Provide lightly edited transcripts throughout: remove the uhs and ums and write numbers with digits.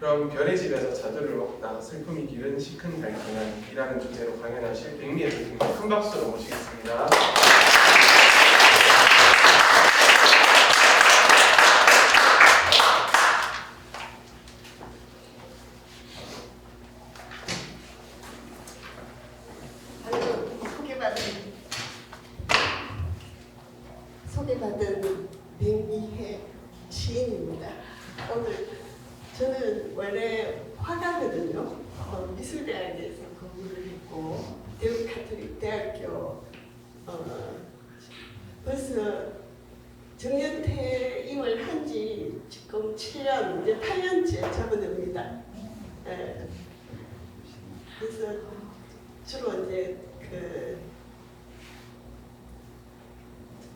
그럼 별의 집에서 자두를 먹다 슬픔이 기른 시큰 갈등이라는 주제로 강연하실 백미애 교수님 큰 박수로 모시겠습니다. 소개받은 백미애 시인입니다. 오늘 저는 원래 화가거든요. 미술대학에서 공부를 했고 대구가톨릭대학교 벌써 정년퇴임을 한지 지금 7년, 이제 8년째 접어듭니다. 그래서 주로 이제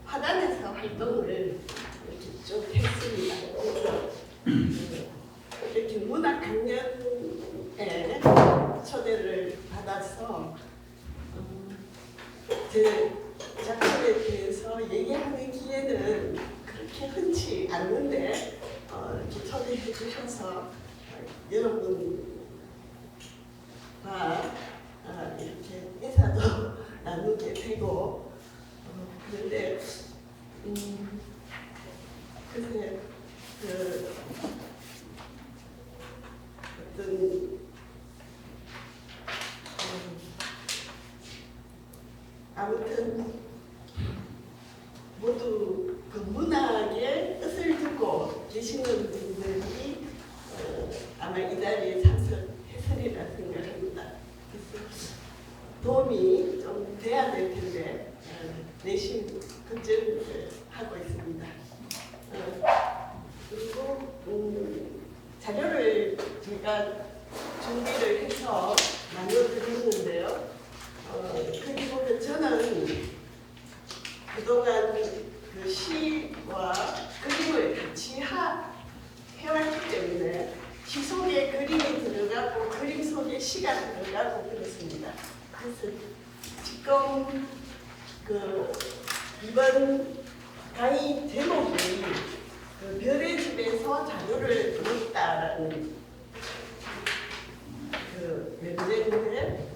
화단에서 활동을 이렇게 좀 했습니다. 이렇게 문학 강연에 초대를 받아서 제 작품에 대해서 얘기하는 기회는 그렇게 흔치 않는데 이렇게 초대해 주셔서 여러분과 이렇게 인사도 나누게 되고 그런데 글쎄 어떤 아무튼 모두 그 문학의 뜻을 듣고 계시는 분들이 아마 이 자리에 참석했으리라 생각합니다. 그래서 도움이 좀 돼야 될 텐데 내심 걱정을 하고 있습니다. 그리고 자료를 제가 준비를 해서 나눠드리는데요. 거기 보면 저는 그동안 그 시와 그림을 같이 해왔기 때문에 시 속에 그림이 들어가고 그림 속에 시가 들어가고 그렇습니다. 그래서 지금 이번 강의 제목이 별의 집에서 자두를 먹다라는 문제인데,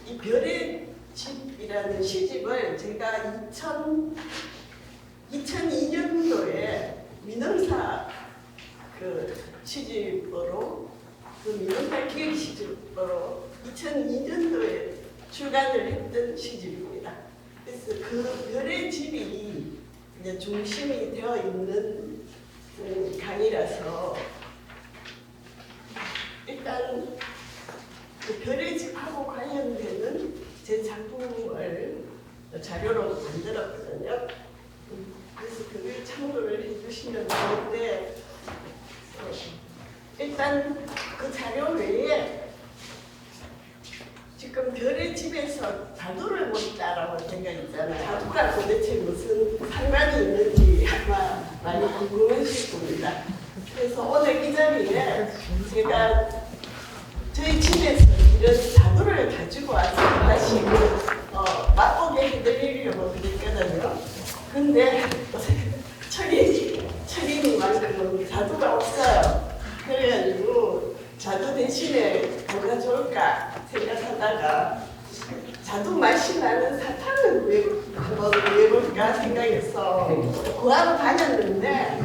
이 별의 집이라는 시집을 제가 2002년도에 민음사 시집으로 민음사 기획 시집으로 2002년도에 출간을 했던 시집입니다. 그래서 그 별의 집이 이제 중심이 되어 있는 강의라서 일단 그 별의 집하고 관련되는 제 작품을 자료로 만들었거든요. 그래서 그걸 참고를 해주시면 좋은데 일단 그 자료 외에 지금 별의 집에서 자두를 먹다라고 생각 있잖아요. 자두가 도대체 무슨 상관이 있는지 아마 많이 궁금하실 겁니다. 그래서 오늘 이 자리에 제가 저희 집에서 이런 자두를 가지고 와서 다시 맛보게 해드리려고 그랬거든요. 근데 철인만큼 자두가 없어요. 그래가지고 자두 대신에 뭐가 좋을까 생각하다가 자두 맛이 나는 사탕을 한번 구해볼까 생각해서 구하러 다녔는데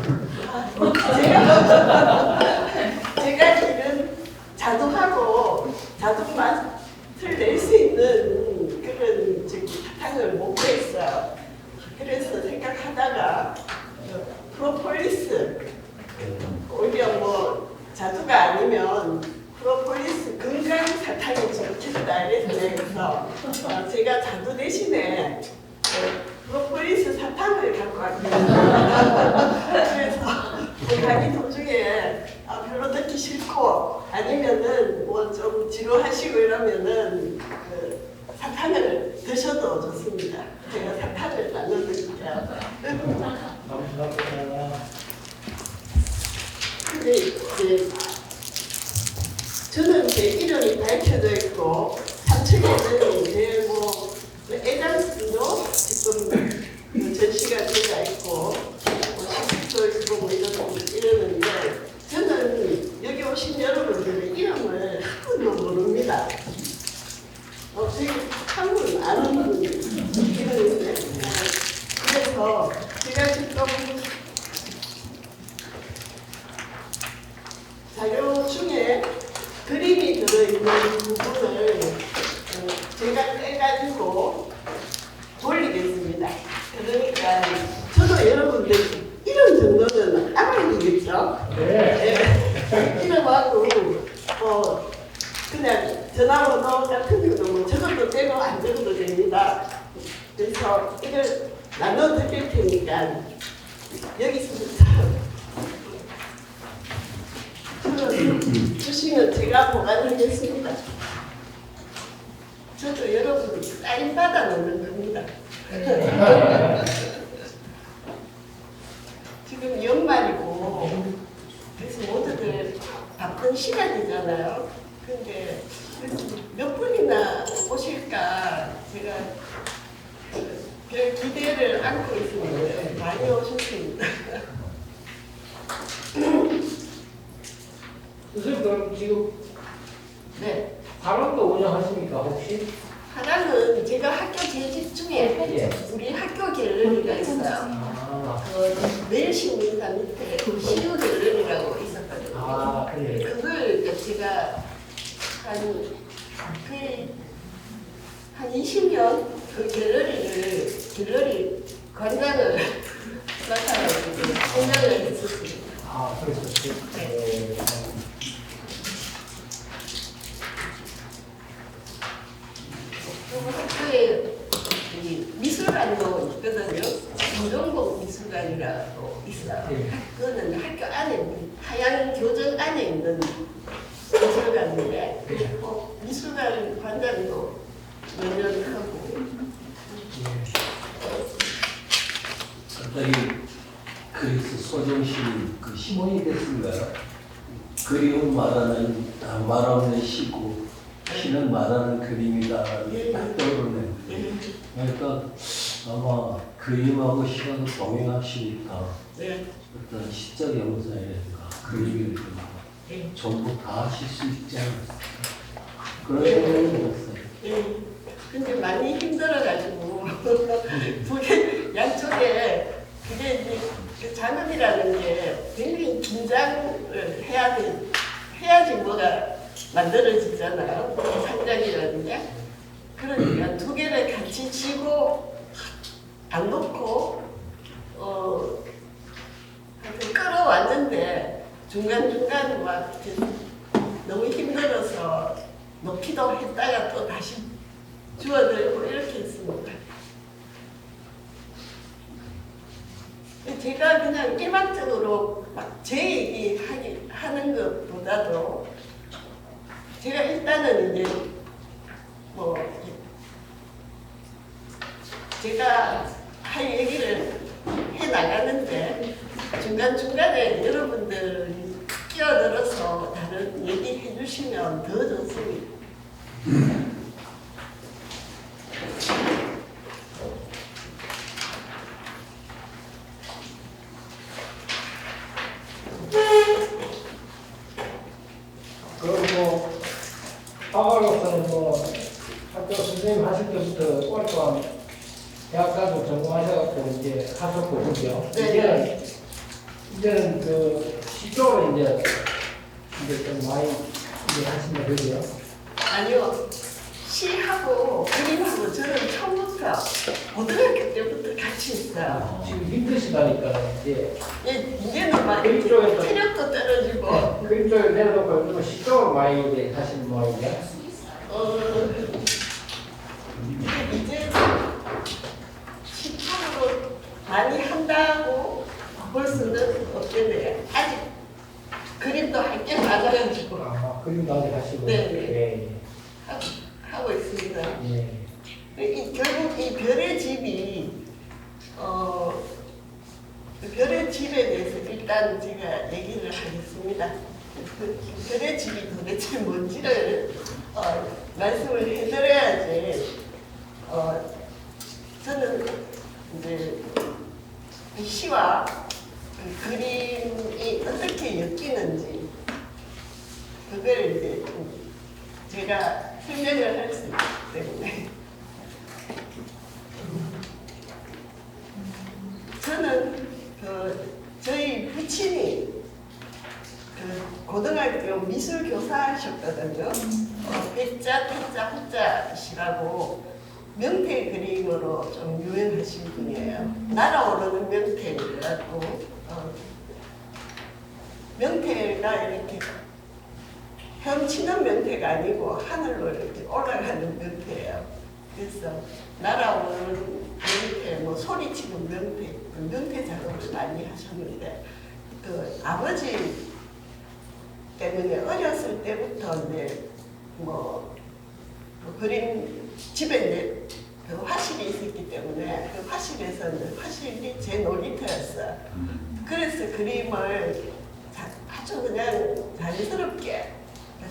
제가 지금 자두하고 자두 맛을 낼 수 있는 그런 사탕을 못 구했어요. 그래서 생각하다가 프로폴리스, 오히려 뭐 자두가 아니면 프로폴리스 건강 사탕이 좋겠다 이래서 제가 자두 대신에 프로폴리스 사탕을 갖고 왔거든요. 그래서 강의 도중에 별로 듣기 싫고 아니면은 뭐 좀 지루하시고 이러면은 사탕을 드셔도 좋습니다. 제가 사탕을 나눠드릴게요. 근데 이제 저는 제 이름이 밝혀져 있고 3층에는 이제 뭐 애장품도 지금 전시가 되어 있고 시식도 있고 뭐 이러는데 저는 여기 오신 여러분들의 이름을 한 분도 모릅니다. 되게 한분 아는 분이 이름인데 그래서 제가 지금 자료 중에 그림이 들어있는 부분을 제가 떼가지고 돌리겠습니다. 그러니까 저도 여러분들 이름 정도는 알아야 되겠죠? 네. 이름하고 그냥 전화번호 같은 경우는 적어도 되고 안 적어도 됩니다. 그래서 이걸 나눠 드릴 테니까 여기서부터 주시면 제가 보관하겠습니다. 저도 여러분 사인 받아 놓는 겁니다. 지금 연말이고 그래서 모두들 바쁜 시간이잖아요. 근데 몇 분이나 오실까 제가 별 기대를 안고 있었는데 많이 오셨습니다. 선생님 그럼 지금 네. 사람도 운영하십니까 혹시? 하나는 제가 학교 재직 중에 예. 우리 학교 갤러리가 있어요. 매일신문사 밑에 시우 갤러리라고 있었거든요. 그래. 그걸 제가 한 20년 그 갤러리 관장을 맡아가지고 생각을 했었습니다. 그랬었지. 네. 그리고 학교에 미술관도 있거든요. 김종복 미술관이라고 있어요. 네. 그거는 학교 안에 있는 하양 교정 안에 있는 미술관인데 미술관 관장도 몇 년 하고 갑자기 그리스 소정신 그 시몬이 됐습니다. 그림은 말하는 시고 시는 말하는 그림이다. 딱 떠오르네. 그러니까 아마 그림하고 시가 동행하시니까 네. 어떤 시적 영상이라든가 그림이라든가 전부 다 하실 수 있지 않았을까. 그런 생각이 들었어요. 근데 많이 힘들어가지고 그게 양쪽에 그게 이제 그 작업이라는 게 굉장히 긴장을 해야지 뭐가 만들어지잖아요. 상장이라는 게. 그러니까 두 개를 같이 쥐고 안 놓고 하여튼 끌어왔는데 중간중간 막 너무 힘들어서 놓기도 했다가 또 다시 주워들고 이렇게 했습니다. 제가 그냥 일반적으로 막 제 얘기 하는 것보다도 제가 일단은 이제 제가 할 얘기를 해 나가는데 중간중간에 여러분들이 끼어들어서 다른 얘기 해주시면 더 좋습니다. 그리고 학원으로서는 학교 선생님 하실 때부터 오랫동안 대학까지 전공하셔서 이제 하셨고 그죠? 네. 이제는 그 시쪽으로 이제 좀 많이 이제 하시면 되죠? 아니요. 시하고 그림하고 저는 처음부터 고등학교 때부터 같이 했어요. 지금 힘드시다니까 이제 이제는 많이 그림 쪽에서 체력도 떨어지고 그림 쪽에 내려놓고 요즘 시쪽으로 많이 이제 하시는 모양이냐? 이제 시쪽으로 많이 한다고 볼 수는 없겠네요. 아직 그림도 할 게 많아가지고 그림도 아직 하시고. 네. 하고 있습니다. 결국 이 별의 집이 별의 집에 대해서 일단 제가 얘기를 하겠습니다. 별의 집이 도대체 뭔지를 말씀을 해드려야지. 저는 이제 시와 그림이 어떻게 엮이는지 그걸 이제 제가 설명을 할 수 있기 때문에 저는 저희 부친이 고등학교 미술 교사하셨거든요. 백자, 태자, 호자시라고 명태 그림으로 좀 유명하신 분이에요. 날아오르는 명태라고 명태가 이렇게 헤엄치는 명태가 아니고 하늘로 이렇게 올라가는 명태예요. 그래서 날아오르는 명태, 뭐 소리치는 명태, 명태 작업을 많이 하셨는데 그 아버지 때문에 어렸을 때부터 이제 뭐 그림 집에 이제 그 화실이 있었기 때문에 그 화실에서 화실이 제 놀이터였어요. 그래서 그림을 아주 그냥 자연스럽게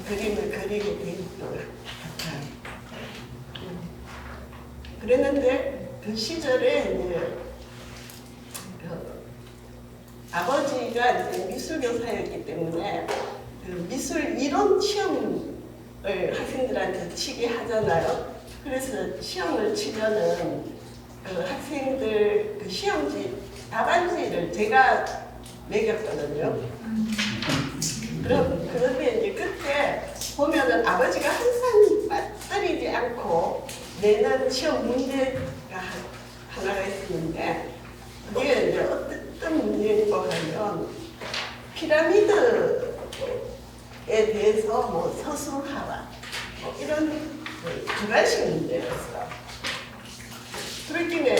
그림을 그리게 된 것 같아요. 그랬는데 그 시절에 이제 아버지가 이제 미술 교사였기 때문에 그 미술 이론 시험을 학생들한테 치게 하잖아요. 그래서 시험을 치면은 그 학생들 그 시험지 답안지를 제가 매겼거든요. 그런데 이제 그때 보면은 아버지가 항상 빠뜨리지 않고 내는 시험 문제가 하나가 있었는데 그게 이제 어떤 문제인가 하면 피라미드에 대해서 뭐 서술하라 뭐 이런 주관식 문제였어. 그렇기에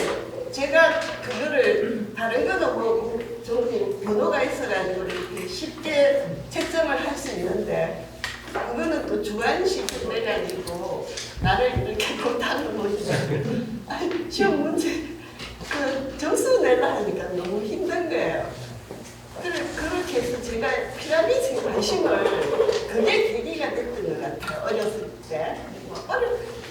제가 그거를 다른 거는 뭐 좀 번호가 있어가지고 이렇게 쉽게 채점을 할 수 있는데 그거는 또 주관식 내가지고 나를 이렇게 못하는 거지. 시험 문제 그 점수 내려 하니까 너무 힘든 거예요. 그렇게 해서 제가 피라미드에 관심을 그게 계기가 됐던 것 같아요. 어렸을 때.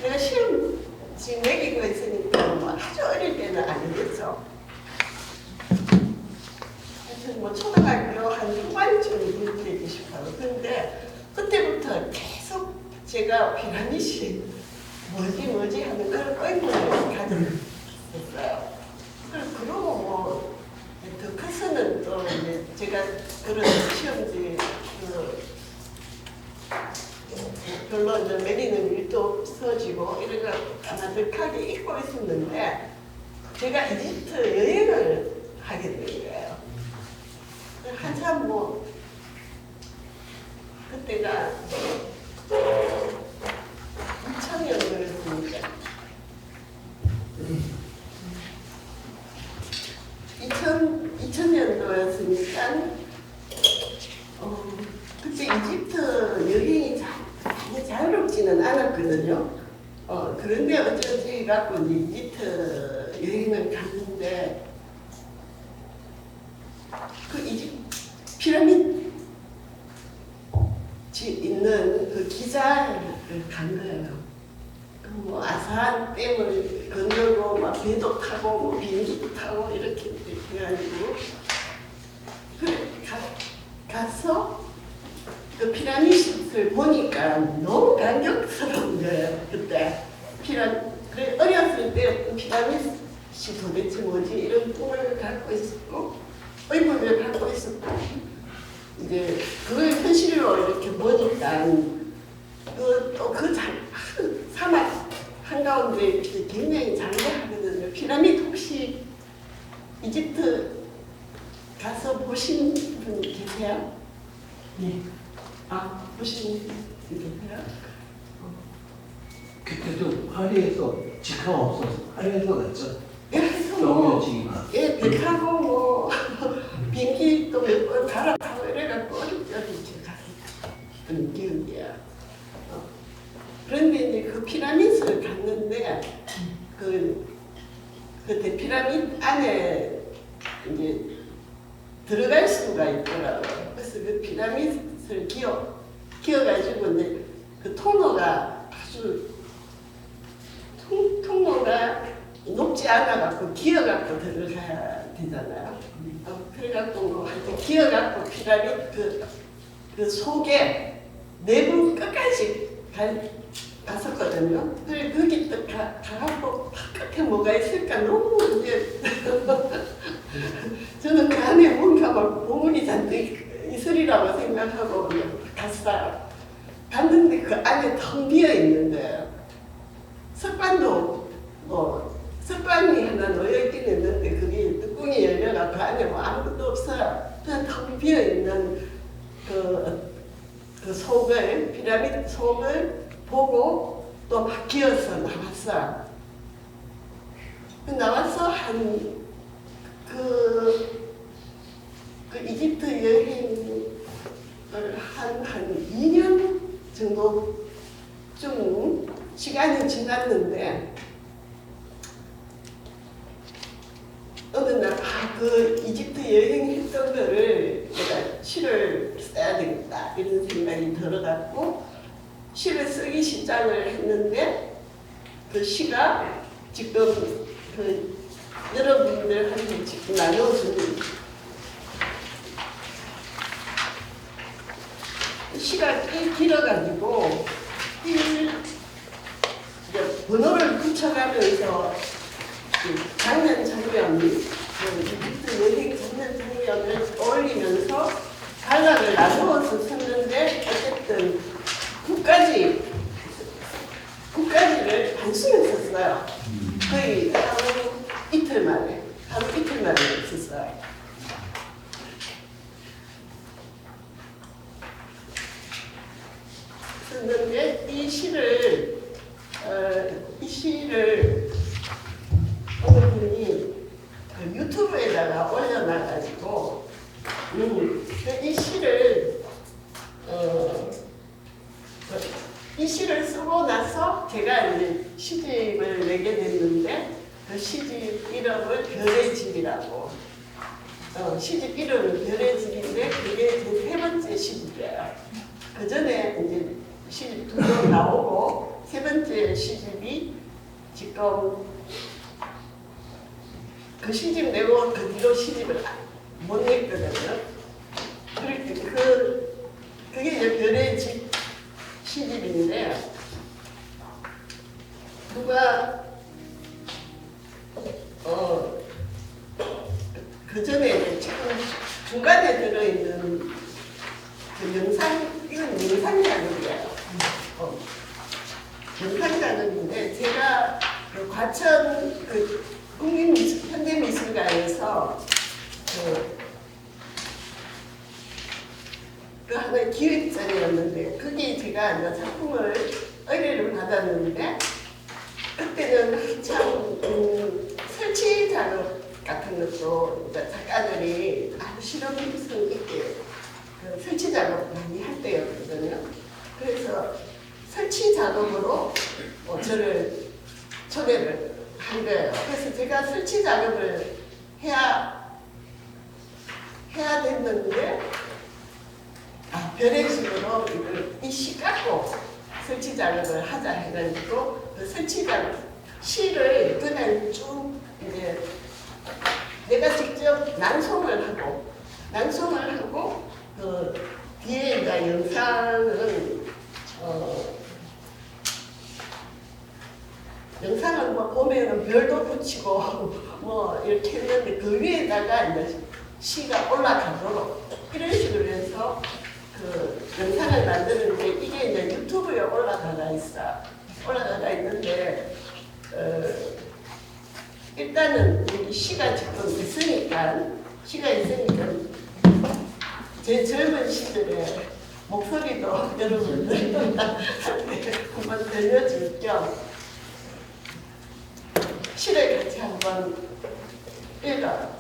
내가 시험지 매기고 있으니까 뭐 아주 어릴 때는 아니겠죠. 하여튼 뭐 초등학교 한 후반쯤 이렇게 싶어요. 그런데 그때부터 계속 제가 피라미드이 뭐지 하는 그런 의문을 가졌었어요. 그러고 뭐 더 커서는 또 이제 제가 그런 시험지 별로 이제 매리는 일도 없어지고 이래가 까마득하게 잊고 있었는데 제가 이집트 여행을 하게 된 거예요. 한참 뭐 그때가 2000년도였으니까 2000년도였으니까 그때 이집트 여행이 자유롭지는 않았거든요. 그런데 어쩌지 해갖고 이집트 여행을 갔는데 그 이집트 피라미드 있는 그 기자를 간 거예요. 뭐 아산 댐을 건너고 막 배도 타고 뭐 비행기도 타고 이렇게 해가지고 그래 가서 그 피라미드를 보니까 너무 감격스러운 거예요. 그때 그래 어렸을 때 피라미드 도대체 뭐지 이런 꿈을 갖고 있었고 의문을 갖고 있었고 이제 그걸 현실로 이렇게 보니까 그 사막 한가운데 굉장히 장대하거든요. 피라미드 혹시 이집트 가서 보신 분 계세요? 네. 보신 분 계세요? 그때도 파리에서 직항 없어서 파리에서 갔죠. 그래서 영유지가. 예, 배 타고 뭐 비행기 또 몇 번 갈아타고 이래갖고 어렵게 갔던 기억이야. 그런데 이제 그 피라미드를 갔는데 그 대피라미드 안에 이제 들어갈 수가 있더라고요. 그래서 그 피라미드를 기어가지고 이제 그 통로가 아주 통로가 높지 않아갖고 기어갖고 들어가야 되잖아요. 그래갖고 뭐 하여튼 기어갖고 피라미드 그 속에 내부 끝까지 갔었거든요. 그래 거기 또 가갖고 끝에 뭐가 있을까 너무 이제 저는 그 안에 뭔가 막 보물이 잔뜩 있으리라고 생각하고 갔어요. 갔는데 그 안에 텅 비어 있는데 석관도 뭐 석관이 하나 놓여 있긴 했는데 그게 뚜껑이 열려가 그 안에 뭐 아무것도 없어요. 그냥 텅 비어 있는 그 속을 피라미드 속을 보고 또 바뀌어서 나왔어요. 나와서 그 이집트 여행을 한 2년 정도쯤 시간이 지났는데 어느 날 그 이집트 여행했던 거를 내가 시를 써야 되겠다 이런 생각이 들어갖고 시를 쓰기 시작을 했는데 그 시가 지금 그 여러분들한테 지금 나눠주는 시가 꽤 길어가지고 번호를 붙여가면서 장면, 이집트 여행 장면을 떠올리면서 단락을 나누어서 썼는데 어쨌든 9가지를 단숨에 썼어요. 거의 하루 이틀 만에 썼어요. 썼는데 이 시를 어느 분이 유튜브에다가 올려놔가지고 이 시를 쓰고 나서 제가 이제 시집을 내게 됐는데 그 시집 이름을 별의 집이라고 시집 이름은 별의 집인데 그게 제 3번째 시집이에요. 그 전에 이제 시집 2번 나오고 3번째 시집이 지금 그 시집 내고 그 뒤로 시집을 못 냈거든요. 그게 이제 별의 집 시집인데 누가 그 전에 지금 중간에 들어있는 그 이건 영상 자극이에요. 영상 자극인데 제가 그 과천 그 현대미술관에서 그 하나의 기획전이었는데 거기 제가 이제 작품을 의뢰를 받았는데 그때는 한참 설치 작업 같은 것도 이제 작가들이 아주 실험성 있게 그 설치 작업 많이 할 때였거든요. 그래서 설치 작업으로 저를 초대를 한 거예요. 그래서 제가 설치 작업을 해야 됐는데 별의 집으로 이 시 갖고 설치 작업을 하자 해가지고 그 설치 작업 시를 그냥 쭉 이제 내가 직접 낭송을 하고 그 뒤에 이제 영상을 뭐 보면은 별도 붙이고 뭐 이렇게 했는데 그 위에다가 이제 시가 올라가도록 이런 식으로 해서 그 영상을 만드는데 이게 이제 유튜브에 올라가 있는데 일단은 이 시가 지금 있으니까 제 젊은 시절의 목소리도 여러분들한테 한번 들려줄 겸 시를 같이 한번 읽어요.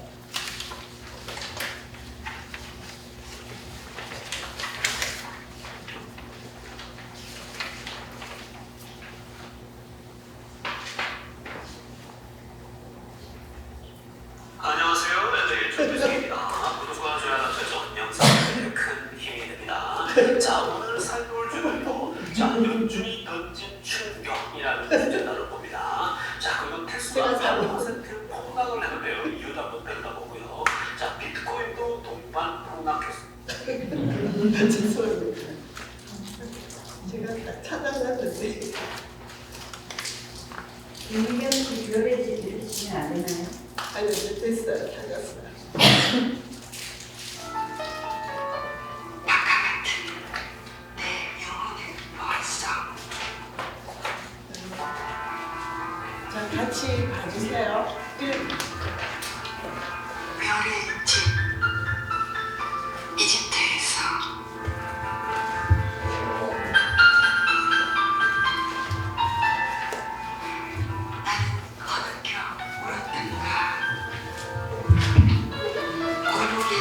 안녕하세요. 네, 조규성입니다. 구독과 좋아요 설정 영상에 큰 힘이 됩니다. 자, 오늘 살펴볼 주제는요. 자, 연준이 던진 충격이라는 주제 나눠봅니다. 자, 그리고 테슬라 100% 폭락을 했는데요. 이유도 한번 들여다보고요. 자, 비트코인도 동반 폭락했습니다. 죄송합니다. 아니 이제 됐어요. 다 갔어요. 바카 같은 내 영혼을 보았어. 자 같이 봐주세요. 별의 집 이집트에서 나는 거느껴 울었던가. 골목에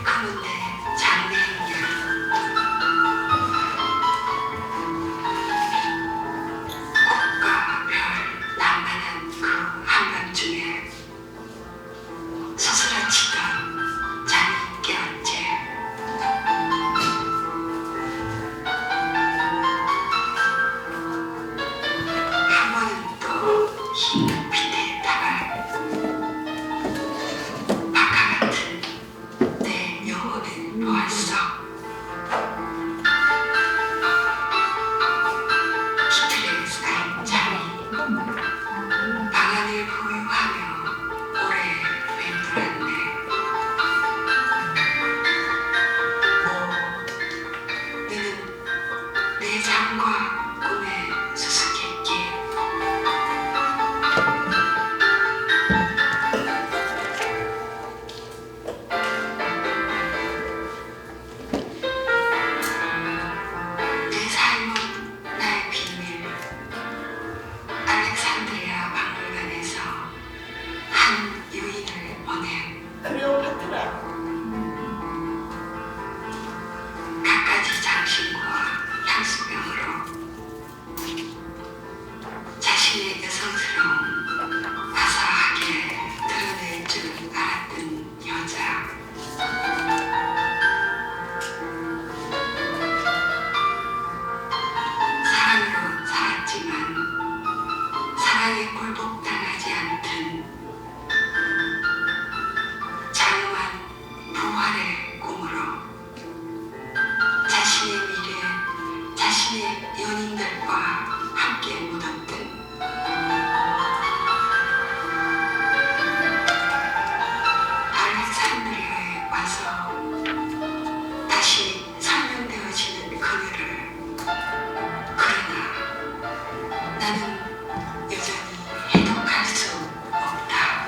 그문에 장례인가. 꽃과 별 난만한 그 한밤중에 서스라치던 잠이 깨었지. 한 번은 또 흰 빛의 다발 바카 같은 내 영혼을 보았어. 이틀에 쌓인 잠이 방안을 보유하며 오래 맴돌았네. 너는 내 잠과 꿈에 수수께끼. 내 삶은 나의 비밀. 알렉산드리아 박물관에서 한 유인을 보낸 클레오파트라. 갖가지 장신과 향수병으로 자신의 여성스러움 화사하게 드러낼 줄 알았던 여자. 사랑으로 살았지만 사랑에 굴복당하지 않던 장엄한 부활의 꿈으로 자신의 미래, 자신의 연인들과 함께 묻었던 알렉산드리아에 와서 다시 설명되어지는 그녀를. 그러나 나는 여전히 해독할 수 없다.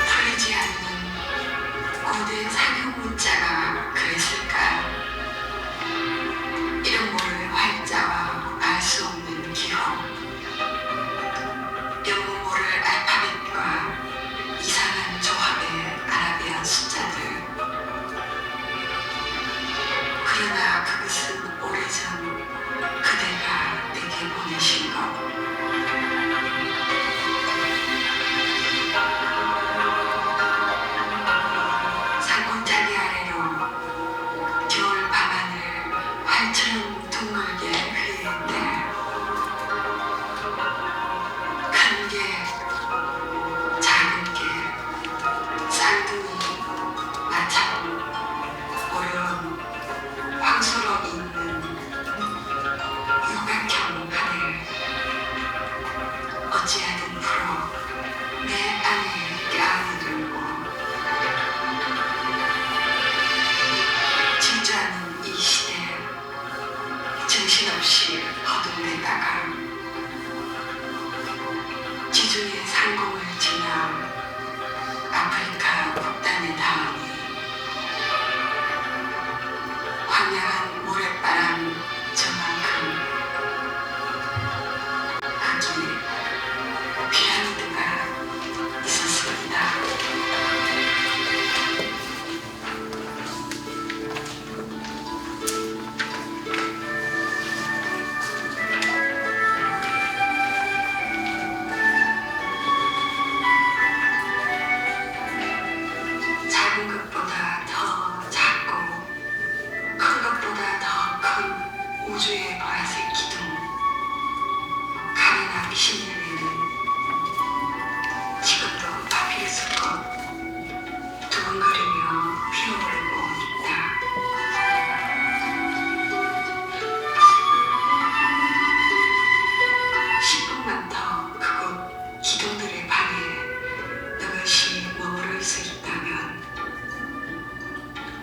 풀리지 않는 고대 사교 문자가 그랬을까? 이름 모를 활자와 알 수 없는 기호, 영문 모를 알파벳과 이상한 조합의 아라비아 숫자들. 그러나 그것은 오래전 그대가 내게 보내신 것. 산골짜기 아래로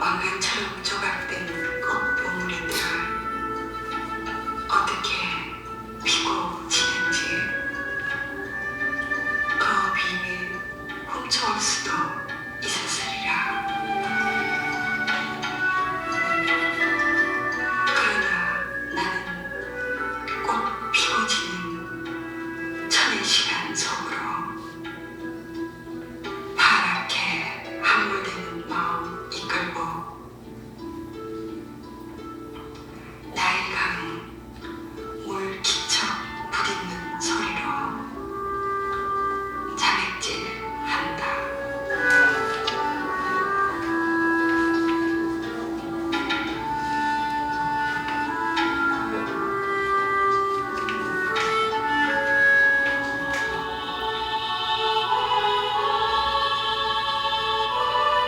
왕관처럼 조각된 꽃봉우리들을 어떻게 피고 지는지 그 비를 훔쳐올 수도 있었으리라. 그러나 나는 꽃 피고 지는 천의 시간 속으로 파랗게 함몰되는 마음 이끌고 나의 강 물 기척 부딪는 소리로 자맥질한다.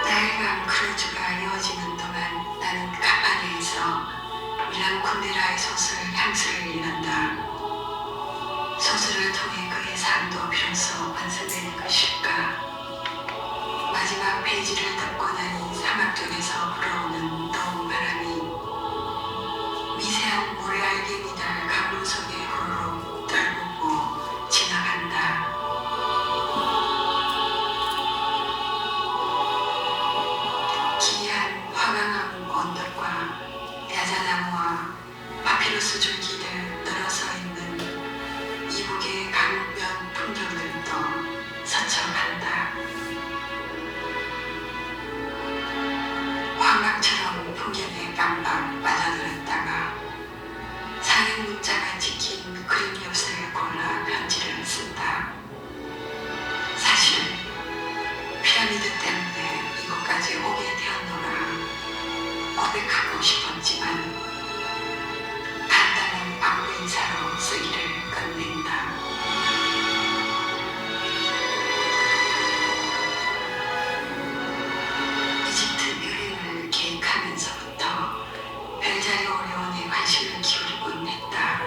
나일강 크루즈가 이어지는 동안 나는 가파네에서 밀란 쿤데라의 소설 향수를 읽는다. 소설을 통해 그의 삶도 비로소 완성되는 것일까? 마지막 페이지를 덮고 나니 사막쪽에서 불어오는 더운 바람이 미세한 모래알갱이들 강물 속에 후루룩 떨구고 지나간다. 기이한 화강암 언덕과 야자나무와 파피루스 줄기들 늘어서 있는 이북의 강변 풍경들도 서쳐간다. 황각처럼 풍경에 깜빡 빠져들었다가 상행 문자가 찍힌 그림 엽서를 골라 편지를 쓴다. 사실 피라미드 때문에 이곳까지 오게 되었노라 고백하고 싶었지만 간단한 안부 인사로 쓰기를 끝낸다. 이집트 여행을 계획하면서부터 별자리 오리온에 관심을 기울이곤 했다.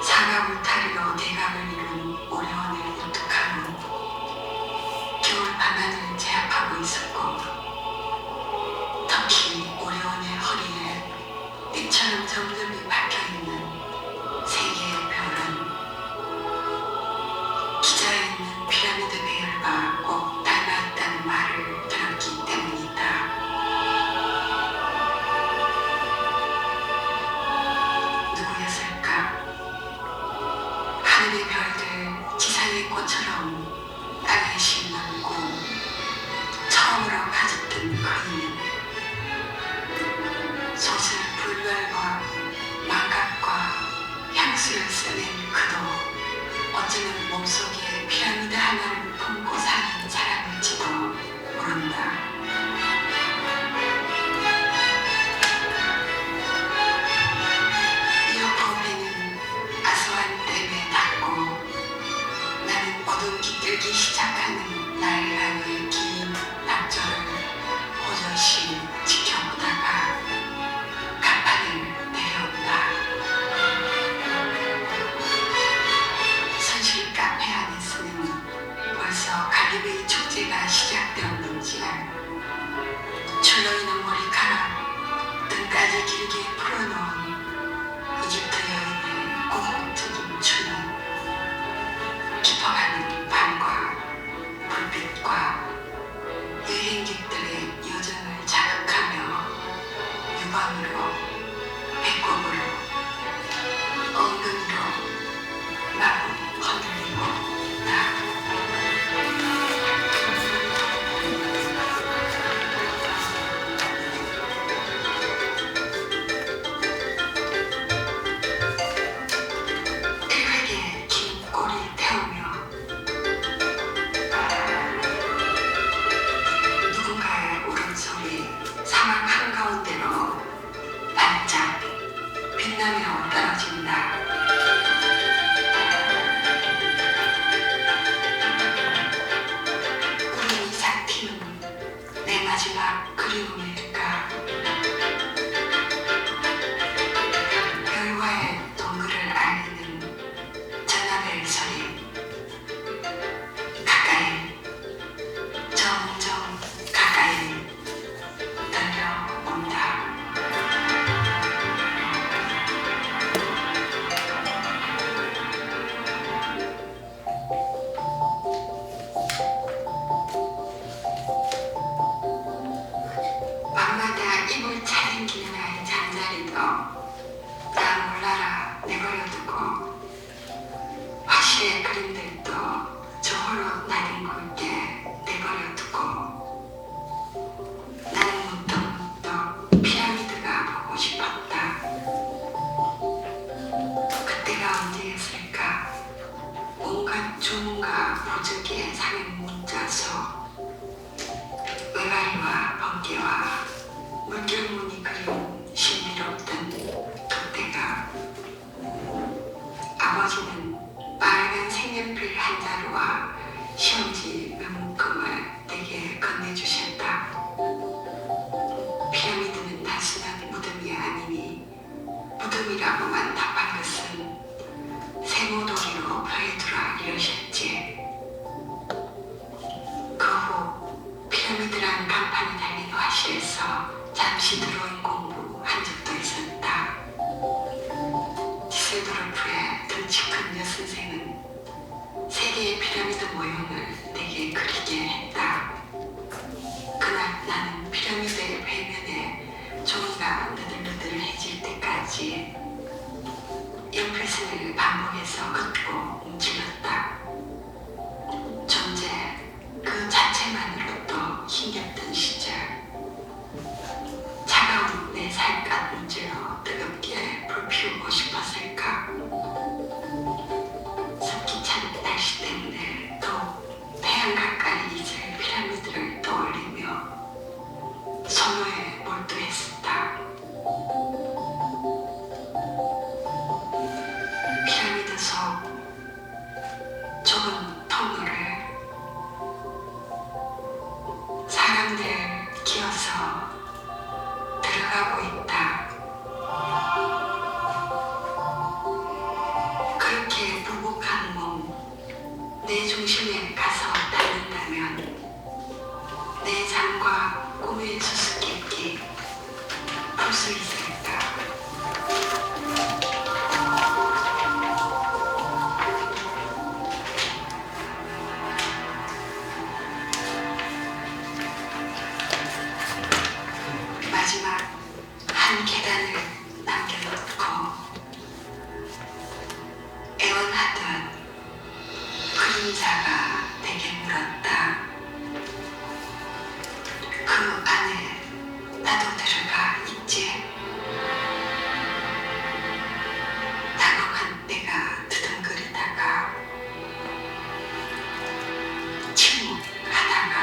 사가불타리로 대각을 이룬 오리온을 우뚝한 후 겨울 밤하늘을 제압하고 있었고 특히 오리온의 허리에 띠처럼 점점이 박혀있는 세 개의 별은 기자에 있는 피라미드 배열과 꼭 닮아있다는 말을 들었기 때문이다. 누구였을까? 하늘의 별들 지상의 꽃처럼 땅에 심는고 처음으로 가졌던 그이는 소슬 불멸과 망각과 향수를 써낸 그도 어쩌면 몸속에 피라미드 하나를 품고 사는 사람일지도 모른다. 이어포베는 아스완 댐에 닿고 나는 어둠 깃들기 시작하는 나일강의 긴 낙조를 호젓이 지켜보다가 간판을 내려온다. 선실 카페 안에서는 벌써 가리비 축제가 시작되었는지 줄로있는 머리카락 등까지 길게 풀어놓은 이집트 여인의 고혹적인 춤은 깊어가는 밤과 불빛과 여행객들의 여정을 자극하며 유광으로, 배꼽으로, 엉덩이로 마구 흔들리고 있다. 대가리와 번개와 물결무늬 그린 신비롭던 그때가 아버지는 빨간 색연필 한 자루와 시험지 몇 묶음을 내게 건네주셨다. 피라미드는 단순한 무덤이 아니니 무덤이라고만 답한 것은 세모도리로 표해두라 이러셨지. 그 후 피라미드란 간판이 달린 화실에서 잠시 드로잉 공부한 적도 있었다. 디셀도르프의 덩치 큰 여선생은 세 개의 피라미드 모형을 내게 그리게 했다. 그날 나는 피라미드의 배면에 종이가 느들느들해질 때까지 연필선을 반복해서 긋고 움찔렀다. 존재 그 자체만으로도 힘겹던 시절, 차가운 내 살갗 문질러 뜨겁게 불 피우고 싶었을까? 습기 찬 날씨 때문에 더욱 태양 가까이 있을 피라미드를 떠올리며 소묘에 몰두했었다. 피라미드 속 좁은 통로를 사람들 기어서 들어가고 있다. 그렇게 부복한 몸, 내 중심에 가서 닿는다면 내 잠과 꿈의 수수께끼 풀 수 있을까? 마지막 한 계단을 남겨놓고 애원하던 그림자가 내게 물었다. 그 안에 나도 들어가 있지? 당혹한 내가 두둥거리다가 침묵하다가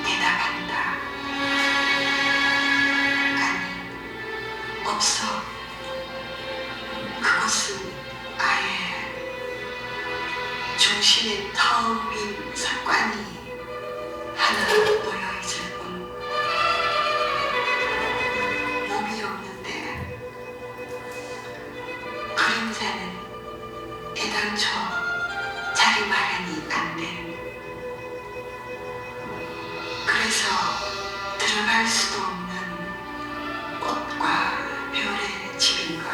대답한다. 아니, 없어. 그곳은 아예 중심에 텅 빈 석관이 하나 놓여있을 뿐. 몸이 없는데 그림자는 애당초 자리 마련이 안 된. 그래서 들어갈 수도 없는 꽃과 별의 집인걸.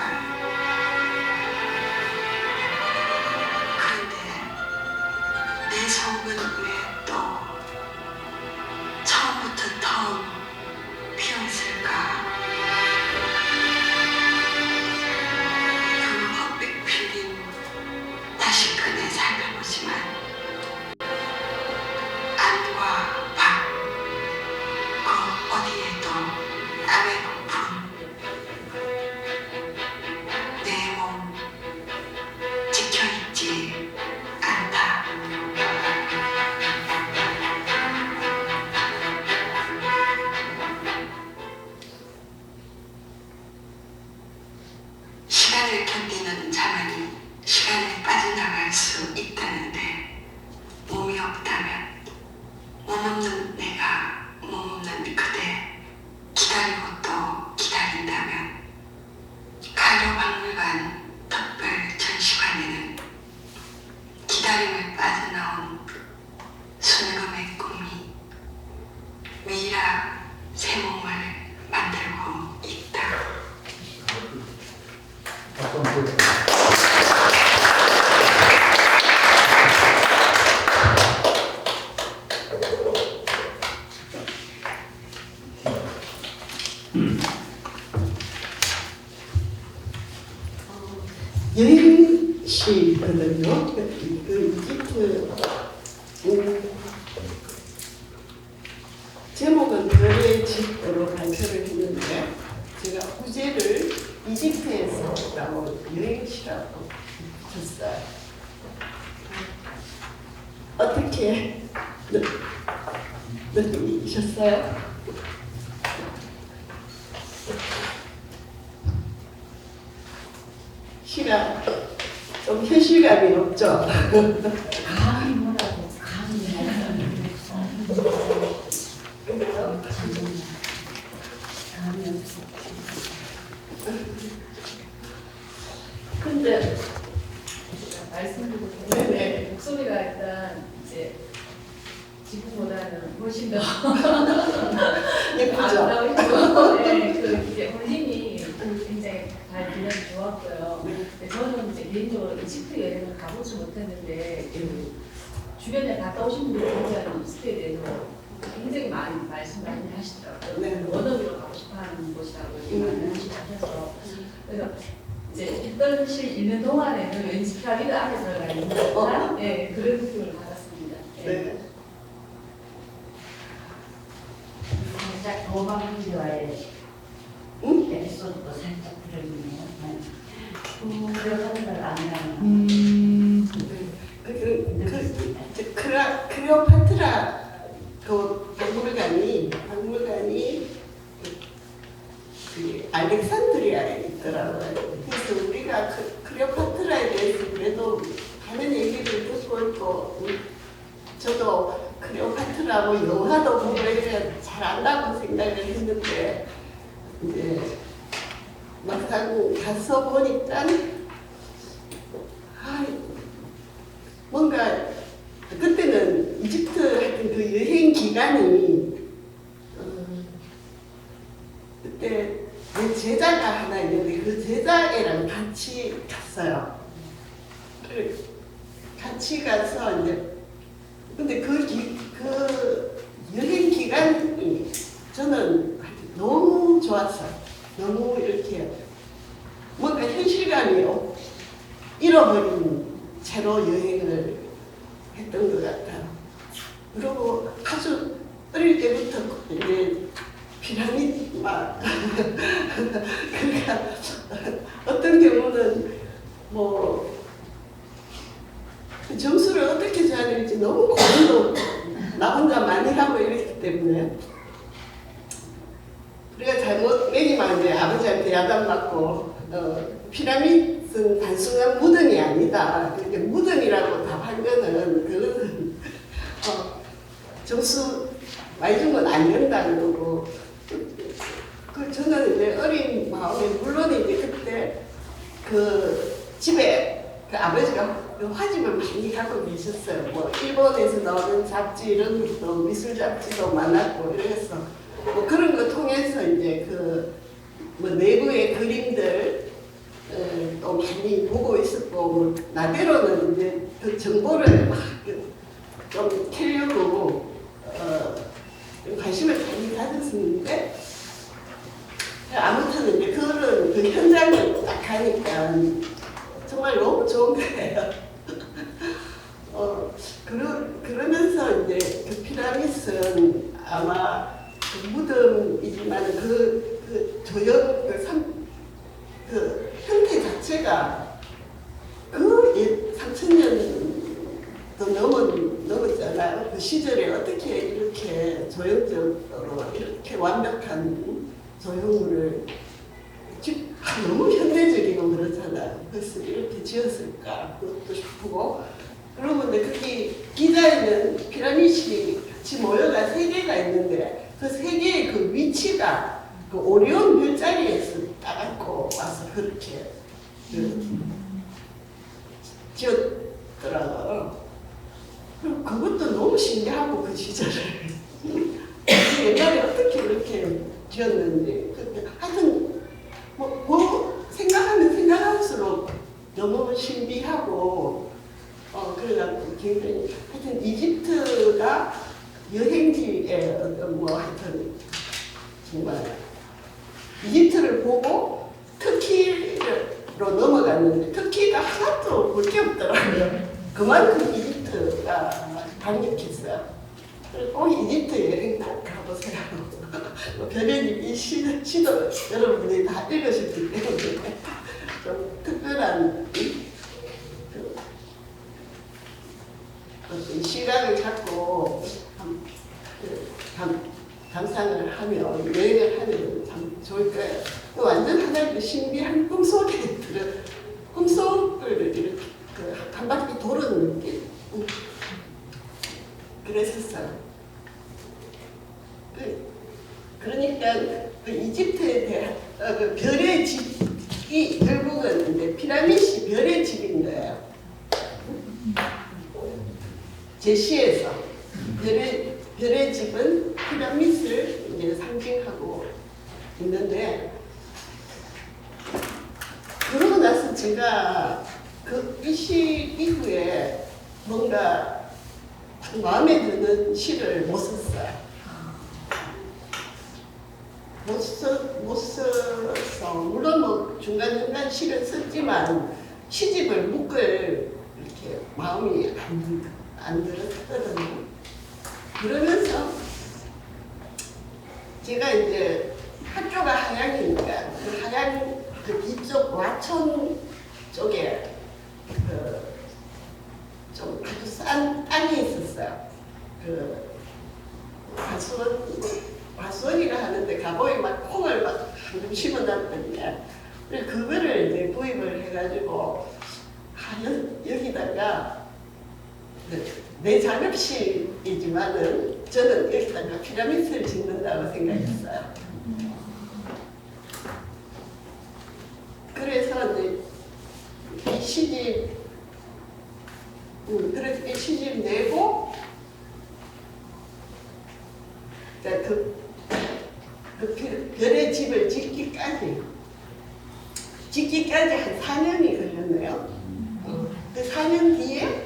그런데 내 속은 왜 또 처음부터 텅 비어있을까? 그 헛빛 필린 다시 꺼내 살펴보지만 안과 밖 그 어디에도 남의 부품 내 몸 지켜있지 않다. 시간을 견디는 자만이 시간에 빠져나갈 수 있다는데 몸이 없다면 몸 없는 내가 몸 없는 그대 기다리고 또 기다린다면 카이로 박물관 특별 전시관에는 기다림을 빠져나온 순금의 꿈이 미라 새 몸을 만들고 있다. 어떤 그 여행시거든요. 그 이집트 제목은 별의 집으로 발표를 했는데 제가 부제를 이집트에서 나온 여행시라고 붙였어요. 어떻게 어떤 분이셨어요? 시간 좀 현실감이 없죠. 감이 뭐라고 감이 그래요? 감이 없어. 근데 말씀드리고 네네. 목소리가 일단 이제 지금보다는 훨씬 더 예쁘죠? 아름다우시고 네, 그 이제 혼림이 굉장히 잘 들려서 좋았고요. 근데 저는 이제 개인적으로 이집트 여행을 가보지 못했는데 그 주변에 갔다 오신 분들이 굉장히 이집트에 대해서 굉장히 많이 말씀 많이 하시더라고요. 네. 원어민으로 가고 싶어하는 곳이라고 얘기 많이 하셔서 그래서 이제 있던 실 있는 동안에는 왠지 피라미드 안에 들어가 있는 듯한 네, 그런 느낌을 받았습니다. 네. 살짝 도망지와의 에피소드도 살짝 들어있네요. 그런 걸 아니라면 클레오파트라 그 박물관이 그 알렉산드리아에 있더라고요. 그래서 우리가 클레오파트라에 대해서 그래도 많은 얘기를 듣고 있고 저도 클레오파트라고 영화도 보고 이래 잘 안다고 생각을 했는데 이제 막상 가서 보니까 뭔가 그때는 이집트 하여튼 그 여행 기간이 그때 내 제자가 하나 있는데 그 제자애랑 같이 갔어요. 같이 가서 이제 근데 그 여행 기간이 저는 너무 좋았어요. 너무 이렇게 뭔가 현실감이 잃어버린 채로 여행을 했던 것 같아요. 그리고 아주 어릴 때부터 이제 피라미드 막 그러니까 어떤 경우는 뭐 점수를 어떻게 줘야 될지 너무 고민도 나 혼자 많이 하고 이랬기 때문에 우리가 잘못 매기면 이제 아버지한테 야단맞고 피라미드는 단순한 무덤이 아니다. 그렇게 무덤이라고 답한 거는 그거는 점수 많이 주면 안 된다 그러고 그 저는 이제 어린 마음에 물론 이제 그때 그 집에 그 아버지가 화집을 많이 하고 계셨어요. 뭐 일본에서 나오는 잡지 이런 것도 미술 잡지도 많았고 이래서 뭐 그런 거 통해서 이제 그 뭐 내부의 그림들 또 많이 보고 있었고 뭐 나대로는 이제 그 정보를 막 좀 캐려고 관심을 많이 가졌었는데 아무튼 이제 그거는 그 현장을 딱 가니까 정말 너무 좋은 거예요. 그러면서 이제 그 피라미드는 아마 그 무덤이지만 그 조형 그 형태 자체가 그 3000년도 넘었잖아요. 그 시절에 어떻게 이렇게 조형적으로 이렇게 완벽한 조형물을 너무 현대적이고 그렇잖아요. 그래서 이렇게 지었을까 그것도 싶고 그러고 근데 거기 기자에는 피라미드이 같이 모여가 3개가 있는데 그 3개의 그 위치가 그 오리온 별자리에서 따갖고 와서 그렇게 지었더라고요. 그리고 그것도 너무 신기하고 그 시절에 옛날에 어떻게 이렇게 지었는지 하여튼 뭐 생각하면 생각할수록 너무 신비하고 그래갖고 굉장히 하여튼 이집트가 여행지에 뭐 하여튼 정말 이집트를 보고 터키로 넘어갔는데 터키가 하나도 볼 게 없더라고요. 그만큼 이집트가 강력했어요. 꼭 이집트 여행 꼭 가보세요. 별의님 이 시도 여러분들이 다 읽으셨기 때문에 좀 특별한 어떤 시각을 잡고 감상을 하며 여행을 하면 참 좋을 거예요. 완전 하나의 신비한 꿈속을 이렇게 한 바퀴 도는 느낌. 그랬었어요. 그러니까 그 이집트에 대한 그 별의 집이 결국은 이제 피라미드이 별의 집인 거예요. 제시에서 별의 집은 피라미드를 이제 상징하고 있는데, 그러고 나서 제가 이 시 이후에 뭔가 마음에 드는 시를 못 썼어요. 못 써서 물론 뭐 중간중간 시를 썼지만 시집을 묶을 이렇게 마음이 안 들었거든요. 그러면서 제가 이제 학교가 한양이니까 그 한양 그 뒤쪽 와천 쪽에 좀 아주 싼 땅이 있었어요. 그 과수원이라 하는데 가보이 막 콩을 막 심어놨거든요. 그거를 이제 구입을 해가지고 여기다가 내 작업실이지만은 저는 여기다가 피라미드를 짓는다고 생각했어요. 그래서 이제 이 시집 내고 그 별의 집을 짓기까지 한 4년이 걸렸네요. 그 4년 뒤에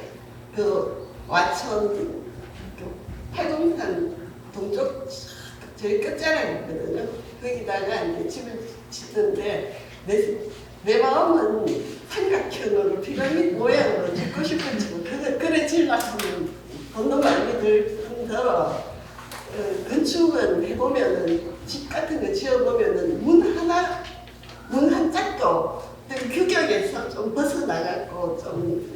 그 와천 그 팔공산 동쪽 저희 끝자락이거든요. 거기다가 이제 집을 짓는데 내 마음은 삼각형으로 피라미드 모양으로 짓고 싶었지만 그래 지으려면 돈도 많이 들어. 건축은 해보면은 집 같은 거 지어보면은 문 한 짝도 규격에서 좀 벗어나갔고 좀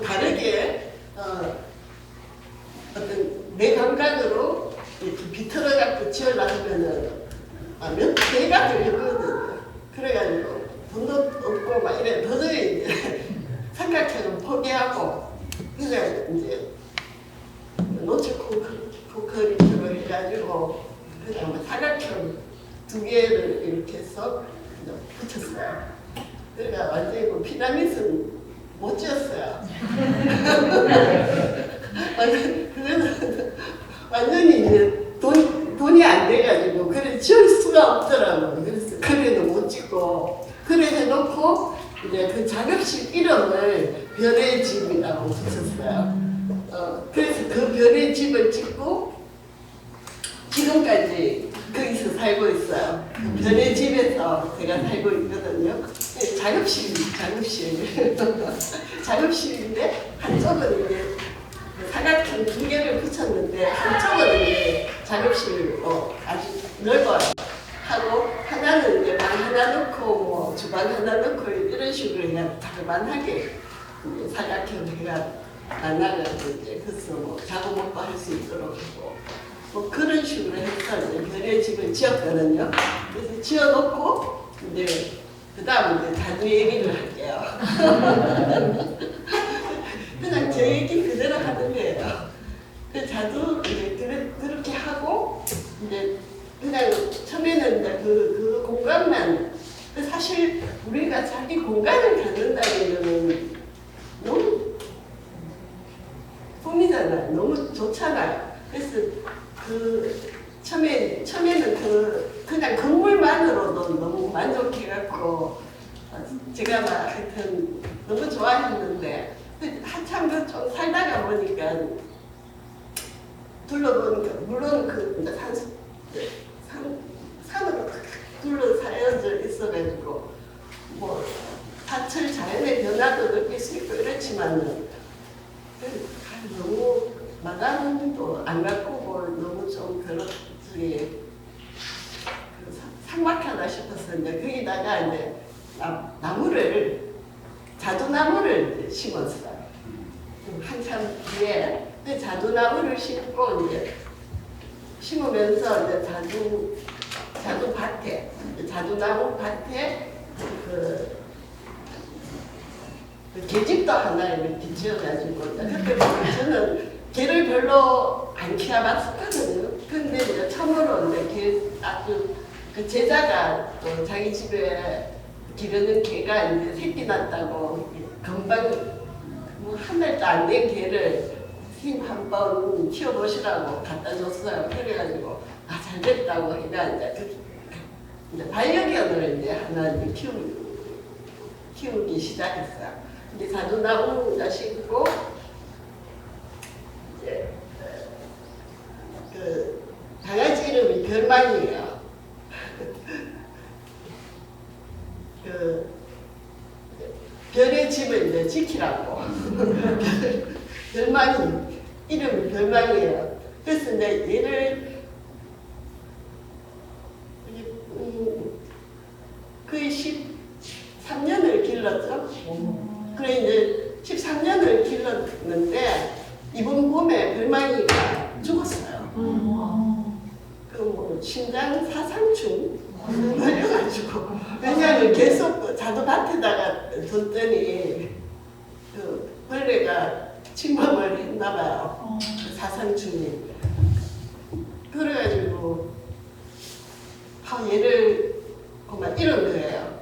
다르게 어떤 내 감각으로 이렇게 비틀어갖고 지으려면은 몇 배가 들거든요. 그래가지고 돈도 없고 막 이래 도저히 이제 삼각형은 포기하고 그냥 이제 노출 콘크리트로 해가지고 그다음에 사각형 2개를 이렇게 해서 붙였어요. 그러니까 완전히 뭐 피라미드는 못 지었어요. 완전히 이제 돈이 안 돼가지고 그래 지을 수가 없더라고요. 그래서 그래도 못 짓고 그래 해놓고 이제 그 작업실 이름을 별의 집이라고 붙였어요. 그래서 그 별의 집을 짓고 지금까지 거기서 살고 있어요. 별의 집에서 제가 살고 있거든요. 작업실인데 한쪽은 이제 사각형 2개를 붙였는데 한쪽은 이제 작업실로 아주 넓어요. 하고 하나는 이제 방 하나 넣고 뭐 주방 하나 넣고 이런 식으로 그냥 다만하게 사각형 해가 만나가지고 이제 그래서 뭐 자고 먹고 할 수 있도록 하고 뭐 그런 식으로 해서 이제 별의 집을 지었거든요. 그래서 지어놓고 이제 그 다음 이제 자두 얘기를 할게요. 그냥 제 얘기 그대로 하는 거예요. 그 자두 이제 그렇게 하고 이제 그냥 처음에는 이제 그 공간만 사실 우리가 자기 공간을 갖는다는 거는 너무 꿈이잖아요. 너무 좋잖아요. 그래서 처음에는 그냥 건물만으로도 너무 만족해갖고 제가 막 하여튼 너무 좋아했는데 한참 좀 살다가 보니까 둘러보니까 물론 산으로 둘러싸여져 있어가지고 뭐 사철 자연의 변화도 느낄 수 있고 이렇지만은 너무 마감도 안 갖고 뭐 너무 좀 그렇지 삭막하다 싶었었는데 거기다가 이제 자두나무를 심었어요. 한참 뒤에 자두나무를 심고 이제 심으면서 이제 자두 밭에, 자두나무 밭에 그 계집도 하나 이렇게 지어가지고 그때 보면 저는 개를 별로 안 키워봤었거든요. 근데 이제 처음으로 이제 아주 그 제자가 또 자기 집에 기르는 개가 이제 새끼 났다고 금방 뭐 한 달도 안 된 개를 선생님 한번 키워보시라고 갖다 줬어요. 그래가지고 아 잘됐다고 해가 이제 반려견을 이제 하나 이제 키우기 시작했어요. 근데 자두나무가 심고 이제 그 강아지 이름이 별망이에요. 그 별의 집을 이제 지키라고 별망이 이름이 별망이에요. 그래서 이제 얘를 거의 13년을 길렀죠. 그래 이제 13년을 길렀는데 이번 봄에 별망이가 죽었어요. 그 뭐 심장 사상충 걸려가지고 왜냐하면 계속 자두밭에다가 뒀더니 그 벌레가 침범을 했나봐요. 그 사상충이. 그래가지고 얘를 그만 잃은 거예요.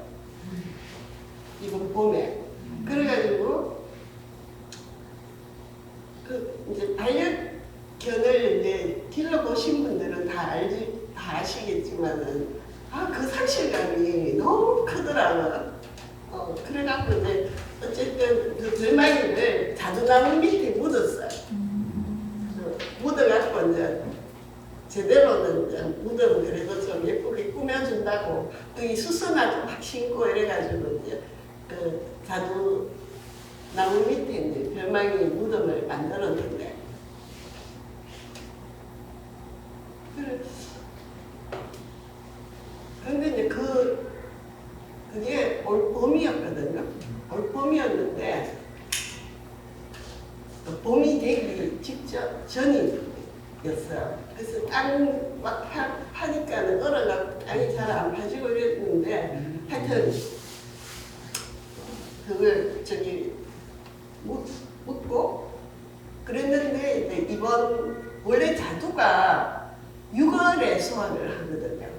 이번 봄에. 그래가지고 그 이제 반려견을 이제 길러보신 분들은 다 아시겠지만은 그 상실감이 너무 크더라고요. 그래갖고 이제 어쨌든 그 별망이를 자두나무 밑에 묻었어요. 묻어갖고 이제 제대로는 이제 묻으면 그래도 좀 예쁘게 꾸며준다고 이 수선화도 막 신고 이래가지고 이제 그 자두나무 밑에 이제 별망이 무덤을 만들었는데 근데 이제 그게 올 봄이었거든요. 올 봄이었는데 봄이 되기 직전 전이었어요. 그래서 땅 막 파니까는 얼어갖고 땅이 잘 안 파지고 이랬는데 하여튼 그걸 묻고 그랬는데 이제 원래 자두가 6월에 수확을 하거든요.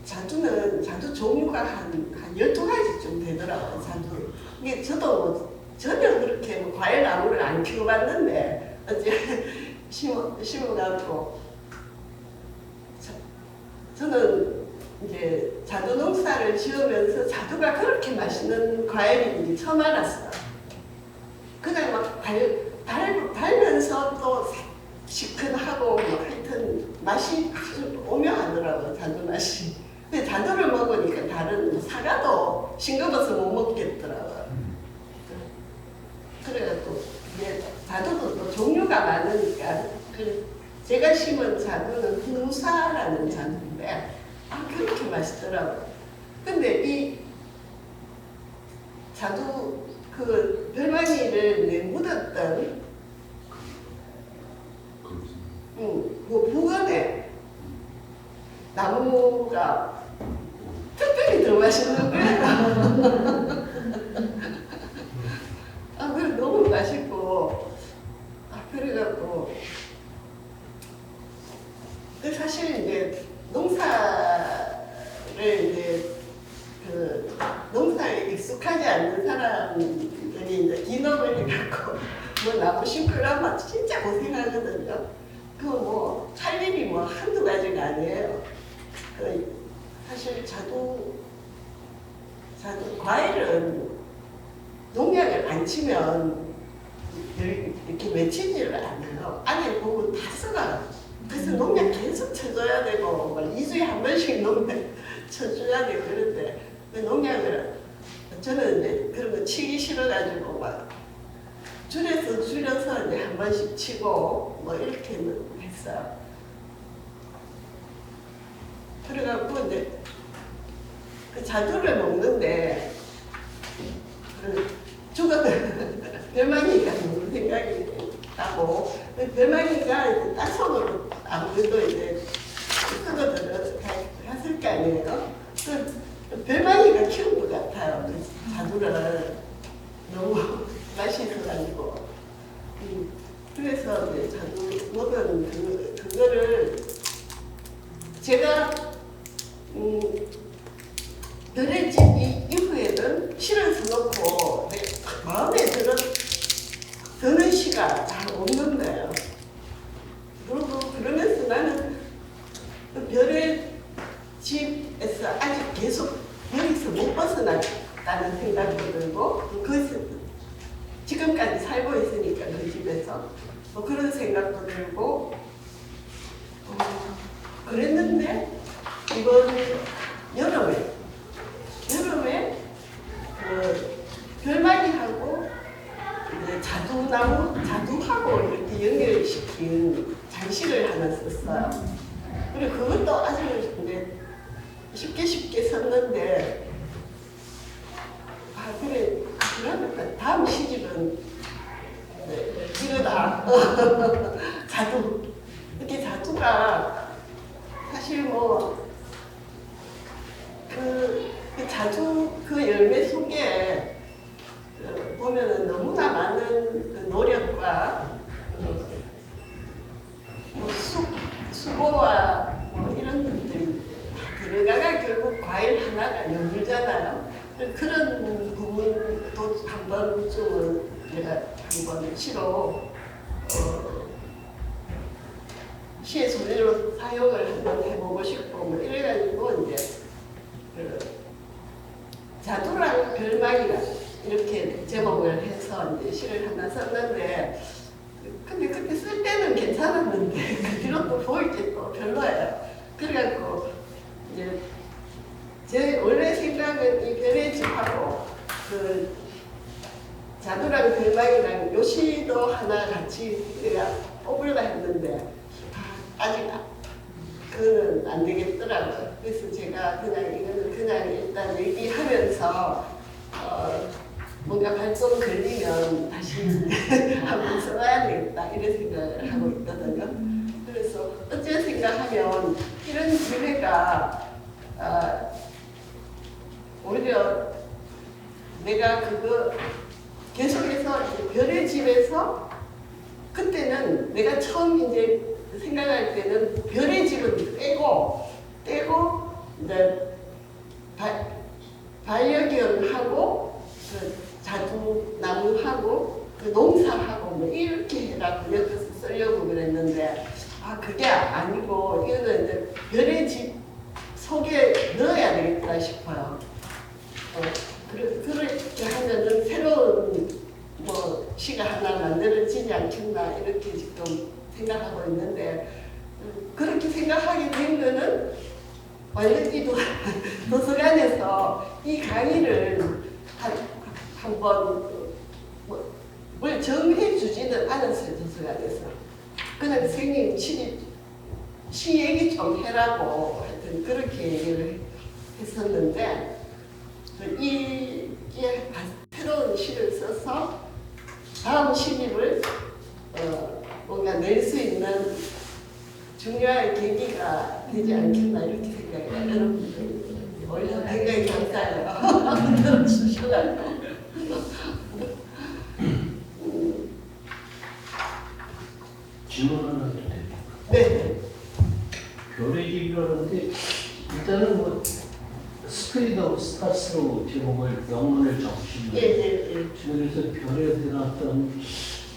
자두 종류가 한 12가지쯤 되더라고요. 자두. 이게 저도 전혀 그렇게 과일 나무를 안 키워봤는데 어째 심어갖고 저는 이제 자두 농사를 지으면서 자두가 그렇게 맛있는 과일인지 처음 알았어요. 그냥 막 달면서 또 시큰하고 뭐 하여튼 맛이 아주 오묘하더라고요. 자두 맛이. 근데 자두를 먹으니까 다른 사과도 싱거워서 못 먹겠더라고요. 그래가지고 이게 자두도 또 종류가 많으니까 제가 심은 자두는 훈사라는 자두인데 그렇게 맛있더라고요. 근데 이 자두 그 별망이를 묻었던 뭐 부근에 나무가 특별히 더 맛있는 거예요. 그래 너무 맛있고 그래갖고 사실 이제 농사를 이제 그 농사에 익숙하지 않는 사람들이 이제 기농을 해갖고 뭐 나무 심으려면 진짜 고생하거든요. 뭐 할 일이 뭐 한두 가지가 아니에요. 사실 자두 과일은 농약을 안 치면 이렇게 맺히지를 않아요. 안에 보면 다 썩어요. 그래서 농약 계속 쳐줘야 되고 2주에 한 번씩 농약 쳐줘야 되고 그런데 농약을 저는 이제 그런 거 치기 싫어가지고 막 줄여서 이제 한 번씩 치고 뭐 이렇게 했어요. 그래갖고 이제 그 자두를 먹는데 죽었던 별망이가 먹는 생각이 나고 별망이가 땅속으로 아무래도 이제 그거들은 다 했을 거 아니에요. 그 별만이가 키운 것 같아요. 그 자두를 너무 맛있어가지고. 그래서 이제 자두 먹은 그거를 제가 별의 집 이후에는 시를 써놓고 마음에 드는 시가 잘 없는 거예요. 그리고 그러면서 나는 그 별의 집에서 아직 계속 여기서 못 벗어났다는 생각도 들고 그 지금까지 살고 있으니까 그 집에서 뭐 그런 생각도 들고 그랬는데 이번 여름에 별말이하고 이제 자두하고 이렇게 연결시킨 장식을 하나 썼어요. 그리고 그것도 아주 이제 쉽게 썼는데 그래 그러면 다음 시집은 이거다. 자두. 이렇게 자두가 사실 뭐 그 자두 그 열매 속에 보면은 너무나 많은 그 노력과 뭐 수고와 뭐 이런 것들이 들어가가 결국 과일 하나가 연물잖아요. 그런 부분도 한 번쯤은 제가 한번 시로 시의 소리로 사용을 한번 해보고 싶고 뭐 이래가지고 이제 그 자두랑 별망이랑 이렇게 제목을 해서 이제 시를 하나 썼는데 근데 그때 쓸 때는 괜찮았는데 그 뒤로 또 보일 때 또 별로예요. 그래갖고 이제 제 원래 생각은 이 별의 집하고 그 자두랑 별망이랑 요시도 하나 같이 내가 뽑으려고 했는데 아직 그거는 안 되겠더라고요. 그래서 제가 그냥 이거는 그냥 일단 얘기하면서 뭔가 발동 걸리면 다시 한번 써야 되겠다 이런 생각을 하고 있거든요. 그래서 어째 생각하면 이런 기회가 오히려 내가 그거 계속해서 별의 집에서 그때는 내가 처음 이제 생각할 때는 별의 집은 떼고 이제 반려견하고 그 자두나무하고 그 농사하고 뭐 이렇게 해갖고 엮어서 쓰려고 그랬는데 그게 아니고 이거는 이제 별의 집 속에 넣어야 되겠다 싶어요. 그렇게 하면은 새로운 뭐 시가 하나 만들어지지 않겠나 이렇게 지금 생각하고 있는데 그렇게 생각하게 된 거는 완전히 도서관에서 이 강의를 한번 뭘 정해 주지는 않았어요. 도서관에서 그냥 선생님 시 얘기 좀 해라고 하여튼 그렇게 얘기를 했었는데 이게 새로운 시를 써서 다음 시집을 뭔가 낼 수 있는 중요한 계기가 되지 않겠나 이렇게 생각해요. 여러분들 오히려 굉장히 감사해요. 들어주셔가지고. 질문 하나 드려요. 네. 별의 집이라는데 일단은 뭐 스피릿 오브 스타스로 제목을 영문을 적으시면 그래서 별에 대한 어떤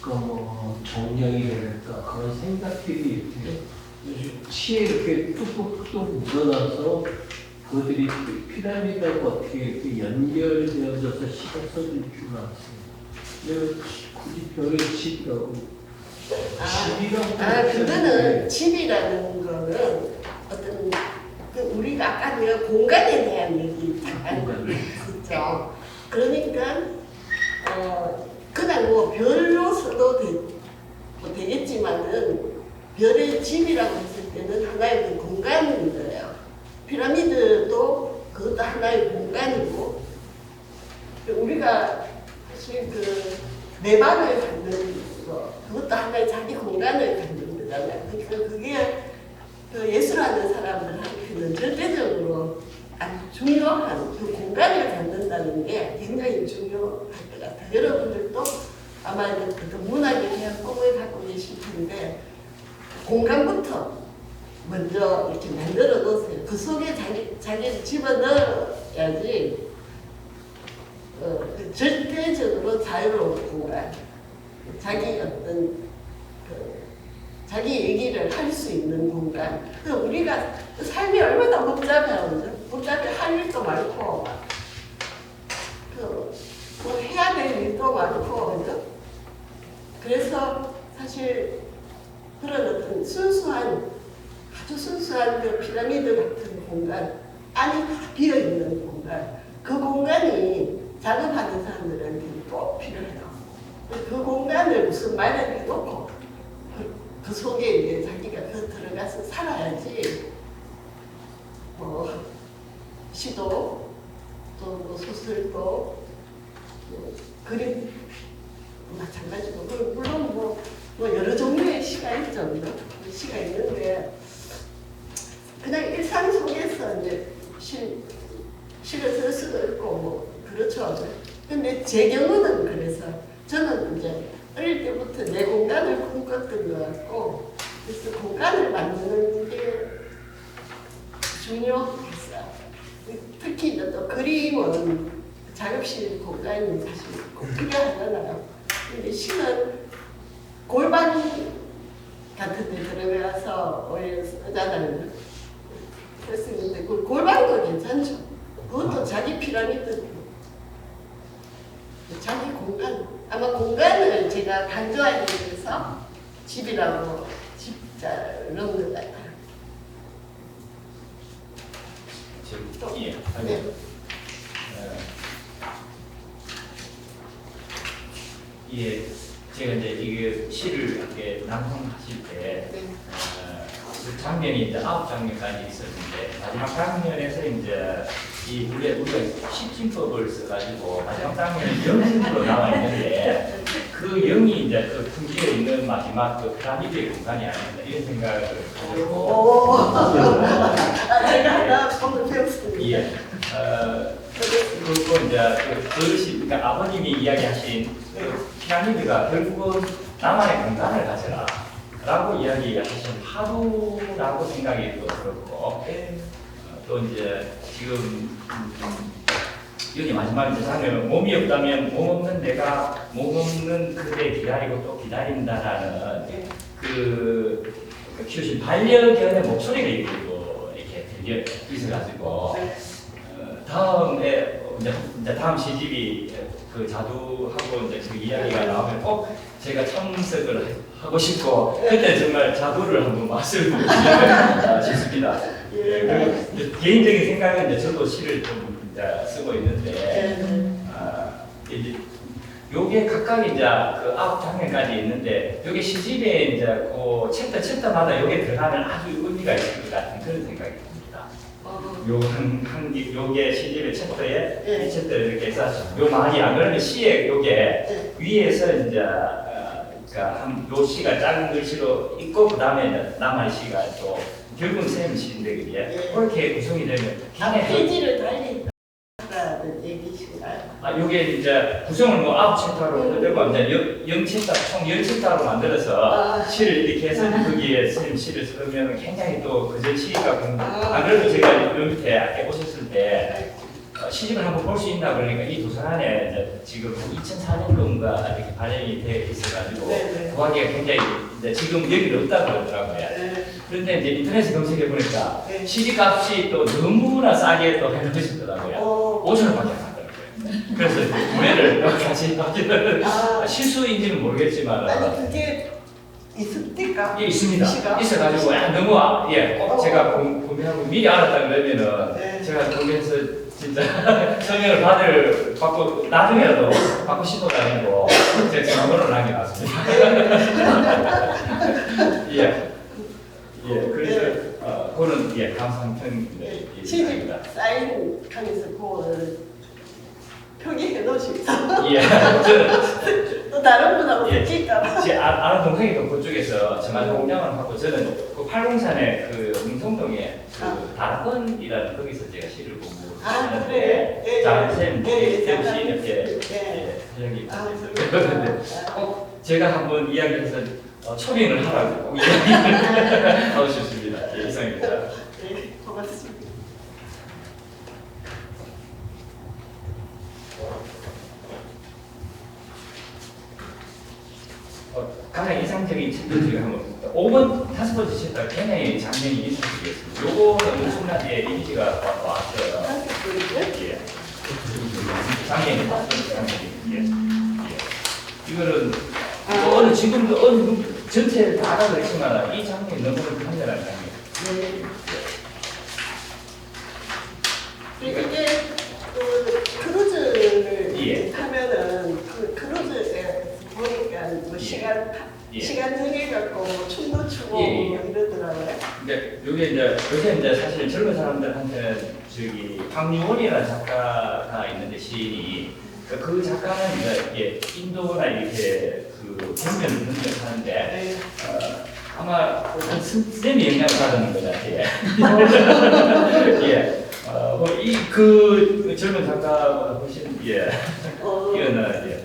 뭐 정령이랄까 그런 생각들이 시에 이렇게 뚝뚝뚝 묻어나서 그들이 피라미드하고 어떻게 이렇게 연결되어져서 시가 써질 줄 알았어요. 근데 굳이 별의 집이라고 그거는 집이라는 거는 어떤 우리가 아까 내가 공간에 대한 얘기 잠깐 했죠. 그러니까 그냥 뭐 별로 써도 되겠지만은 별의 집이라고 했을 때는 하나의 그 공간인 거예요. 피라미드도 그것도 하나의 공간이고 우리가 사실 그 내 방을 갖는 거 그것도 하나의 자기 공간을 갖는 거죠. 거잖아요. 그러니까 그게 그 예술하는 사람들한테는 절대적으로 아주 중요한 그 공간을 갖는다는 게 굉장히 중요할 것 같아요. 여러분들도 아마 그 문학에 대한 꿈을 갖고 계실 텐데 공간부터 먼저 이렇게 만들어 놓으세요. 그 속에 자기를 집어넣어야지 그 절대적으로 자유로운 공간, 자기 어떤 자기 얘기를 할 수 있는 공간. 우리가 삶이 얼마나 복잡해요, 그죠? 복잡해 할 일도 많고, 뭐 해야 될 일도 많고, 그죠? 그래서 사실 그런 어떤 순수한, 아주 순수한 그 피라미드 같은 공간, 안이 다 비어 있는 공간, 그 공간이 작업하는 사람들한테는 꼭 필요해요. 그 공간을 무슨 마련해 놓고 그 속에 이제 자기가 들어가서 살아야지 뭐 시도 또 뭐 소설도 뭐 그림 마찬가지고 물론 뭐 여러 종류의 시가 있죠. 시가 있는데 그냥 일상 속에서 이제 시를 쓸 수도 있고 뭐 그렇죠. 근데 제 경우는 그래서 저는 이제 어릴 때부터 내 공간을 꿈꿨던 것 같고 그래서 공간을 만드는 게 중요했어요. 특히 이제 또 그림은 작업실 공간이 사실 꼭 필요하잖아요. 근데 시는 골반 같은 데 들어가서 원래 쓰잖아요. 그랬는데 그 골반도 괜찮죠. 그것도 자기 피라미드, 자기 공간. 아마 공간을 제가 강조하기 위해서 집이라고 집자를 넣은 것 같아요. 예. 네. 예, 제가 이제 이게 시를 이렇게 낭송하실 때 네. 그 장면이 이제 9장면까지 있었는데 마지막 장면에서 이제 우리가 시침법을 써가지고 마지막 장면은 영으로 나와 있는데 그 영이 이제 그 풍기에 있는 마지막 그 피라미드의 공간이 아닌가 이런 생각을 하고 제가 하나 오늘 배웠습니다. 예. 그리고 이제 그러니까 아버님이 이야기하신 그 피라미드가 결국은 나만의 공간을 가져라 라고 이야기하신 하루라고 생각이 또 들었고 또 이제 지금 여기 마지막 이제 장면 몸이 없다면 몸 없는 내가 몸 없는 그대 기다리고 또 기다린다라는 그 키우신 반려견의 목소리가 이렇게 들려 있어가지고 다음에 이제 다음 시집이 그 자두하고 이제 그 이야기가 나오면 꼭 제가 참석을 하고 싶고 그때 정말 자두를 한번 맛을 보고 싶습니다. 그리고 개인적인 생각은 이제 저도 시를 좀 이제 쓰고 있는데 이제 요게 각각 이제 그 9장면까지 있는데 요게 시집에 이제 그 챕터마다 요게 들어가면 아주 의미가 있을 것 같은 그런 생각이 듭니다. 요게 시집의 챕터에 이 챕터를 이렇게 해서 요 말이 안 그러면 시에 요게 위에서 이제 그러니까 요 시가 작은 글씨로 있고 그 다음에 나머지 시가 또 결국은 쌤 시인데 그게 그렇게 구성이 되면 페이지를 달리라는 얘기신가요? 요게 이제 구성을 뭐 9챕터로 되고 이제 0챕터 총 10챕터로 만들어서 시를 이렇게 해서 거기에 쌤 시를 쓰면 굉장히 또 그저 시가 안 그래도 제가 요 밑에 오셨을 때 시집을 한번 볼 수 있나 그러니까 이 도서관에 이제 지금 2004년도인가 이렇게 발행이 되어 있어가지고 구하기가 굉장히 이제 지금 여기는 없다고 그러더라고요. 그런데 이제 인터넷에 검색해 보니까 시집값이 또 너무나 싸게 또 해놓으시더라고요. 5,000원밖에 안 하더라고요. 그래서 이제 구매를 같이 하기는 실수인지는 모르겠지만 그게 있습니까? 예, 있습니다. 있어가지고 너무 꼭 제가 구매하고 미리 알았다 그러면은 제가 구매해서 진짜 성명을 받고 나중에라도 받고 싶어가지고 제가 전화번호를 남겨놨습니다. 그래서 그거는 감상평인데 시집 사인 칸에서 그거를 표기해 놓으십시오. 저는 또 다른 분하고 예. 붙일까봐. 제 아는 동생이 또 그쪽에서 전만 공장을 하고 저는 그 팔공산에 그 응성동에 그 다락원이라는 거기서 제가 시를 공부하는데 그래. 장쌤 예, 대우시 이렇게 예. 사장님 아, 그런데 꼭 제가 한번 이야기해서 초빙을 하라고 꼭 이야기를 하고 싶습니다. 예, 이상입니다. 네, 고맙습니다. 가장 인상적인 책들 제가 한번 5번 5번째 챕터 굉장히 장면이 인상적이었습니다. 요거는 순간에 이미지가 왔어요. 다섯 분이요? 예. 장면이 예. 이거는 어느 지금도 어느 전체를 다 알아듣지만 이 장면이 너무나 강렬한 장면. 네. 이게 그 크루즈를 예. 타면은 그 크루즈에 보니까 뭐 예. 시간 정해갖고 뭐 춤도 추고 예, 예. 뭐 이러더라고요. 근데 요게 이제 요새 이제 사실 젊은 사람들한테 저기 황유원이라는 작가가 있는데 시인이 그 작가는 이제 인도나 이렇게 그 경면을 분석하는데 네. 아마 한 스님이 영향을 받는 것 같아요. 예. 이그 젊은 작가보다 훨씬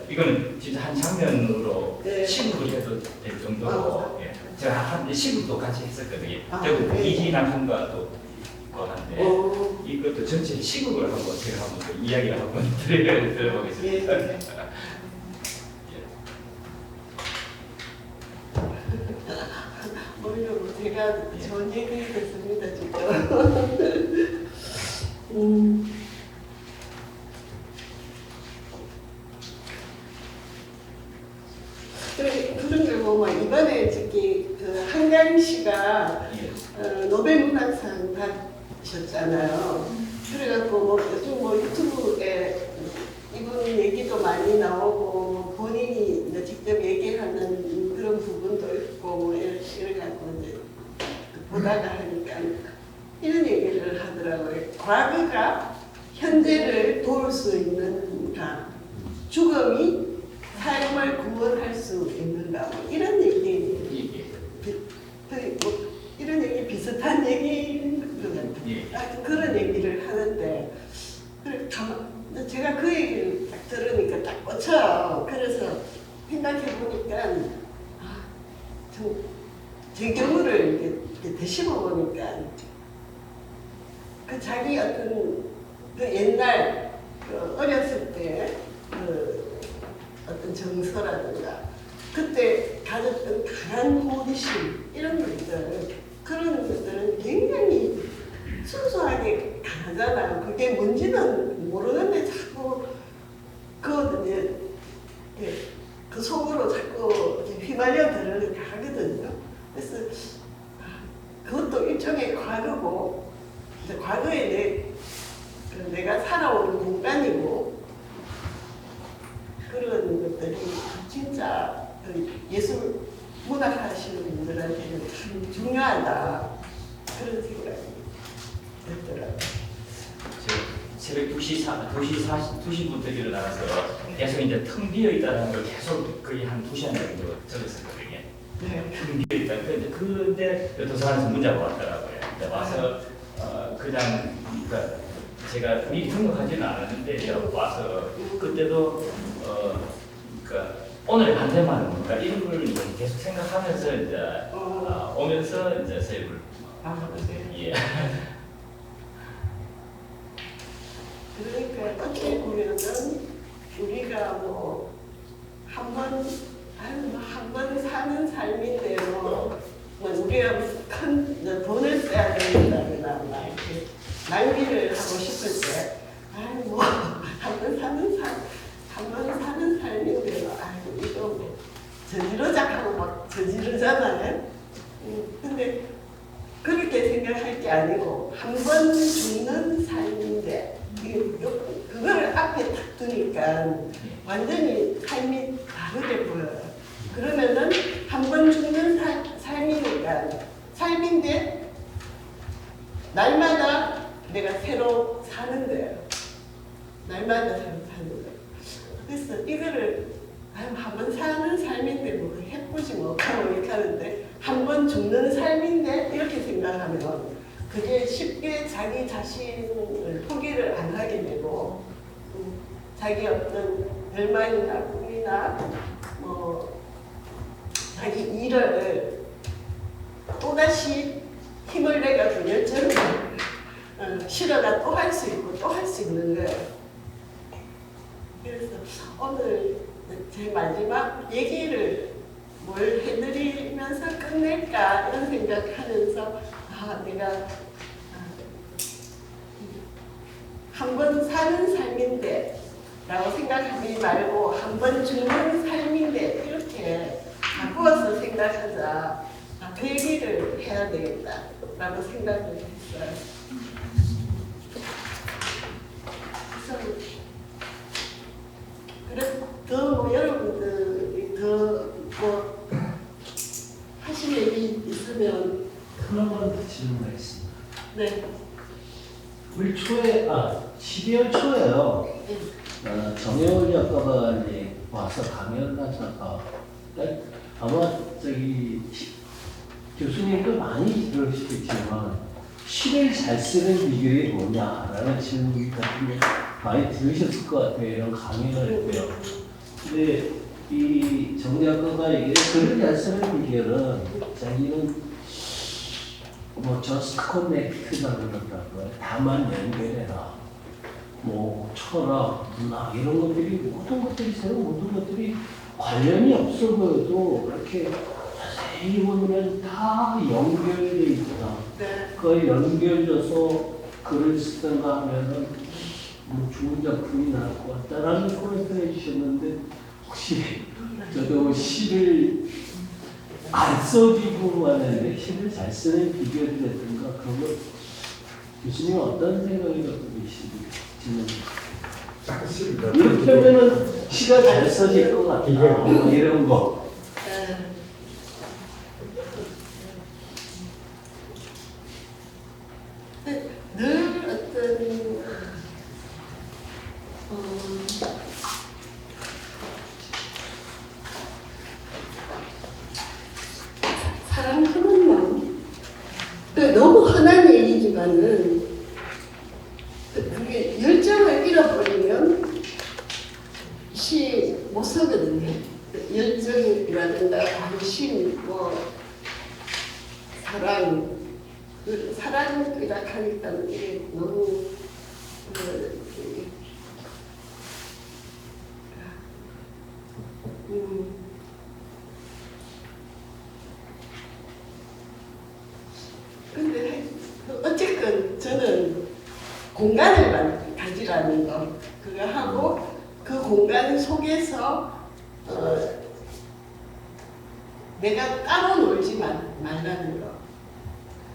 이거는 진짜 한 장면으로 네. 시국을 해도 될 정도로 제가 한 시국도 같이 했었거든요. 네. 그리고 이진환과 또 한데 이것도 전체 시국을 한번 제가 한번 또 이야기를 한번 들어보겠습니다. 예. 오히려 제가 좋은 얘기 됐습니다 지금. 그런 걸 보면 이번에 저기 그 한강 씨가 노벨 문학상 받으셨잖아요. 그래갖고 뭐 요즘 뭐 유튜브에 이분 얘기도 많이 나오고 뭐 본인이 이제 직접 얘기하는 그런 부분도 있고 뭐 이래갖고 이제 보다가 하니까 이런 얘기를 하더라고요. 과거가 현재를 도울 수 있는가, 죽음이 삶을 구원할 수 있는가, 뭐 이런 얘기, 뭐 이런 얘기 비슷한 얘기인 것 같아요. 하여튼 그런 얘기를 하는데, 그래 제가 그 얘기를 딱 들으니까 딱 꽂혀요. 그래서 생각해 보니까 제 경우를 이렇게 되씹어 보니까 그 자기 어떤 그 옛날 그 어렸을 때 그 어떤 정서라든가 그때 가졌던 강한 호기심 이런 것들 그런 것들은 굉장히 순수하게 강하잖아요. 그게 뭔지는 모르는데 자꾸 그 속으로 자꾸 휘말려 들으려고 하거든요. 그래서 그것도 일종의 과거고 과거에 내가 살아온 공간이고 그런 것들이 진짜 예술 문학 하시는 분들한테는 참 중요하다 그런 생각이 들더라고요. 새벽 2시부터 일어나서 계속 이제 텅 비어 있다는 걸 계속 거의 한 2시간 정도 적었었거든요. 네. 텅 비어 있다. 근데 도서관에서 문자가 왔더라고요. 근데 와서 그냥 그러니까 제가 미리 등록하지는 않았는데 이제 와서 그때도 그러니까 오늘의 반대말은 뭔가 이런 걸 이제 계속 생각하면서 이제 오면서 이제 세입을 네. 예. 그러니까 어떻게 보면은 우리가 뭐 한 번 사는 삶인데 뭐 우리가 큰 돈을 써야 된다거나 이렇게 낭비를 하고 싶을 때 뭐 한 번 사는 삶인데 뭐 이거 뭐 저지르자 하고 막 저지르잖아요. 근데 그렇게 생각할 게 아니고 한 번 죽는 삶인데 그거를 앞에 딱 두니까 완전히 삶이 다르게 보여요. 그러면은 한 번 죽는 삶이니까 삶인데 날마다 내가 새로 사는 거예요. 날마다 새로 사는 거예요. 그래서 이거를 아유 한 번 사는 삶인데 뭐 해보지 뭐 이렇게 하는데 한 번 죽는 삶인데 이렇게 생각하면 그게 쉽게 자기 자신을 포기를 안 하게 되고 자기 어떤 열망이나 꿈이나 뭐 자기 일을 또다시 힘을 내가지고 열정을 실어가 또 할 수 있고 또 할 수 있는 거예요. 그래서 오늘 제 마지막 얘기를 뭘 해드리면서 끝낼까 이런 생각하면서 내가 한 번 사는 삶인데 라고 생각하지 말고 한 번 죽는 삶인데 이렇게 바꾸어서 생각하자. 그 얘기를 해야 되겠다 라고 생각을 했어요. 그래서 더 뭐 여러분들이 더 뭐 하실 얘기 있으면 하나만 더 질문하겠습니다. 네. 올 초에 12월 초에요. 정혜원 작가가 이제 와서 강연을 하다가 아마 저기 교수님도 많이 들으시겠지만 시를 잘 쓰는 비결이 뭐냐라는 질문 같은 거 많이 들으셨을 것 같아요. 이런 강연을 했고요. 근데 이 정 작가가 이게 글을 잘 쓰는 비결은 자기는 뭐 just connect라고 그러더라고요. 다만 연결해라. 뭐 철학, 문학 이런 것들이 모든 것들이 관련이 없어 보여도 이렇게 자세히 보면 다 연결돼 있구나. 네. 그 연결져서 글을 쓰던가 하면은 뭐 좋은 작품이 나올 것 같다라는 코멘트를 해주셨는데 혹시 저도 시를 안 써지고 하는데 시를 잘 쓰는 비결이라든가 그런 거 교수님 어떤 생각이 갖고 계시는지 이렇게 하면은 시가 잘 써질 것 같다 뭐 이런 거. 늘 어떤 사랑하는 마음 너무 흔한 얘기지만은 그게 열정을 잃어버리면 시 못 쓰거든요. 열정이라든가 관심, 뭐 사랑, 사랑이라 하니까 이게 너무 근데 어쨌든 저는 공간을 가지라는 거 그거 하고 그 공간 속에서 내가 따로 놀지 말라는 거.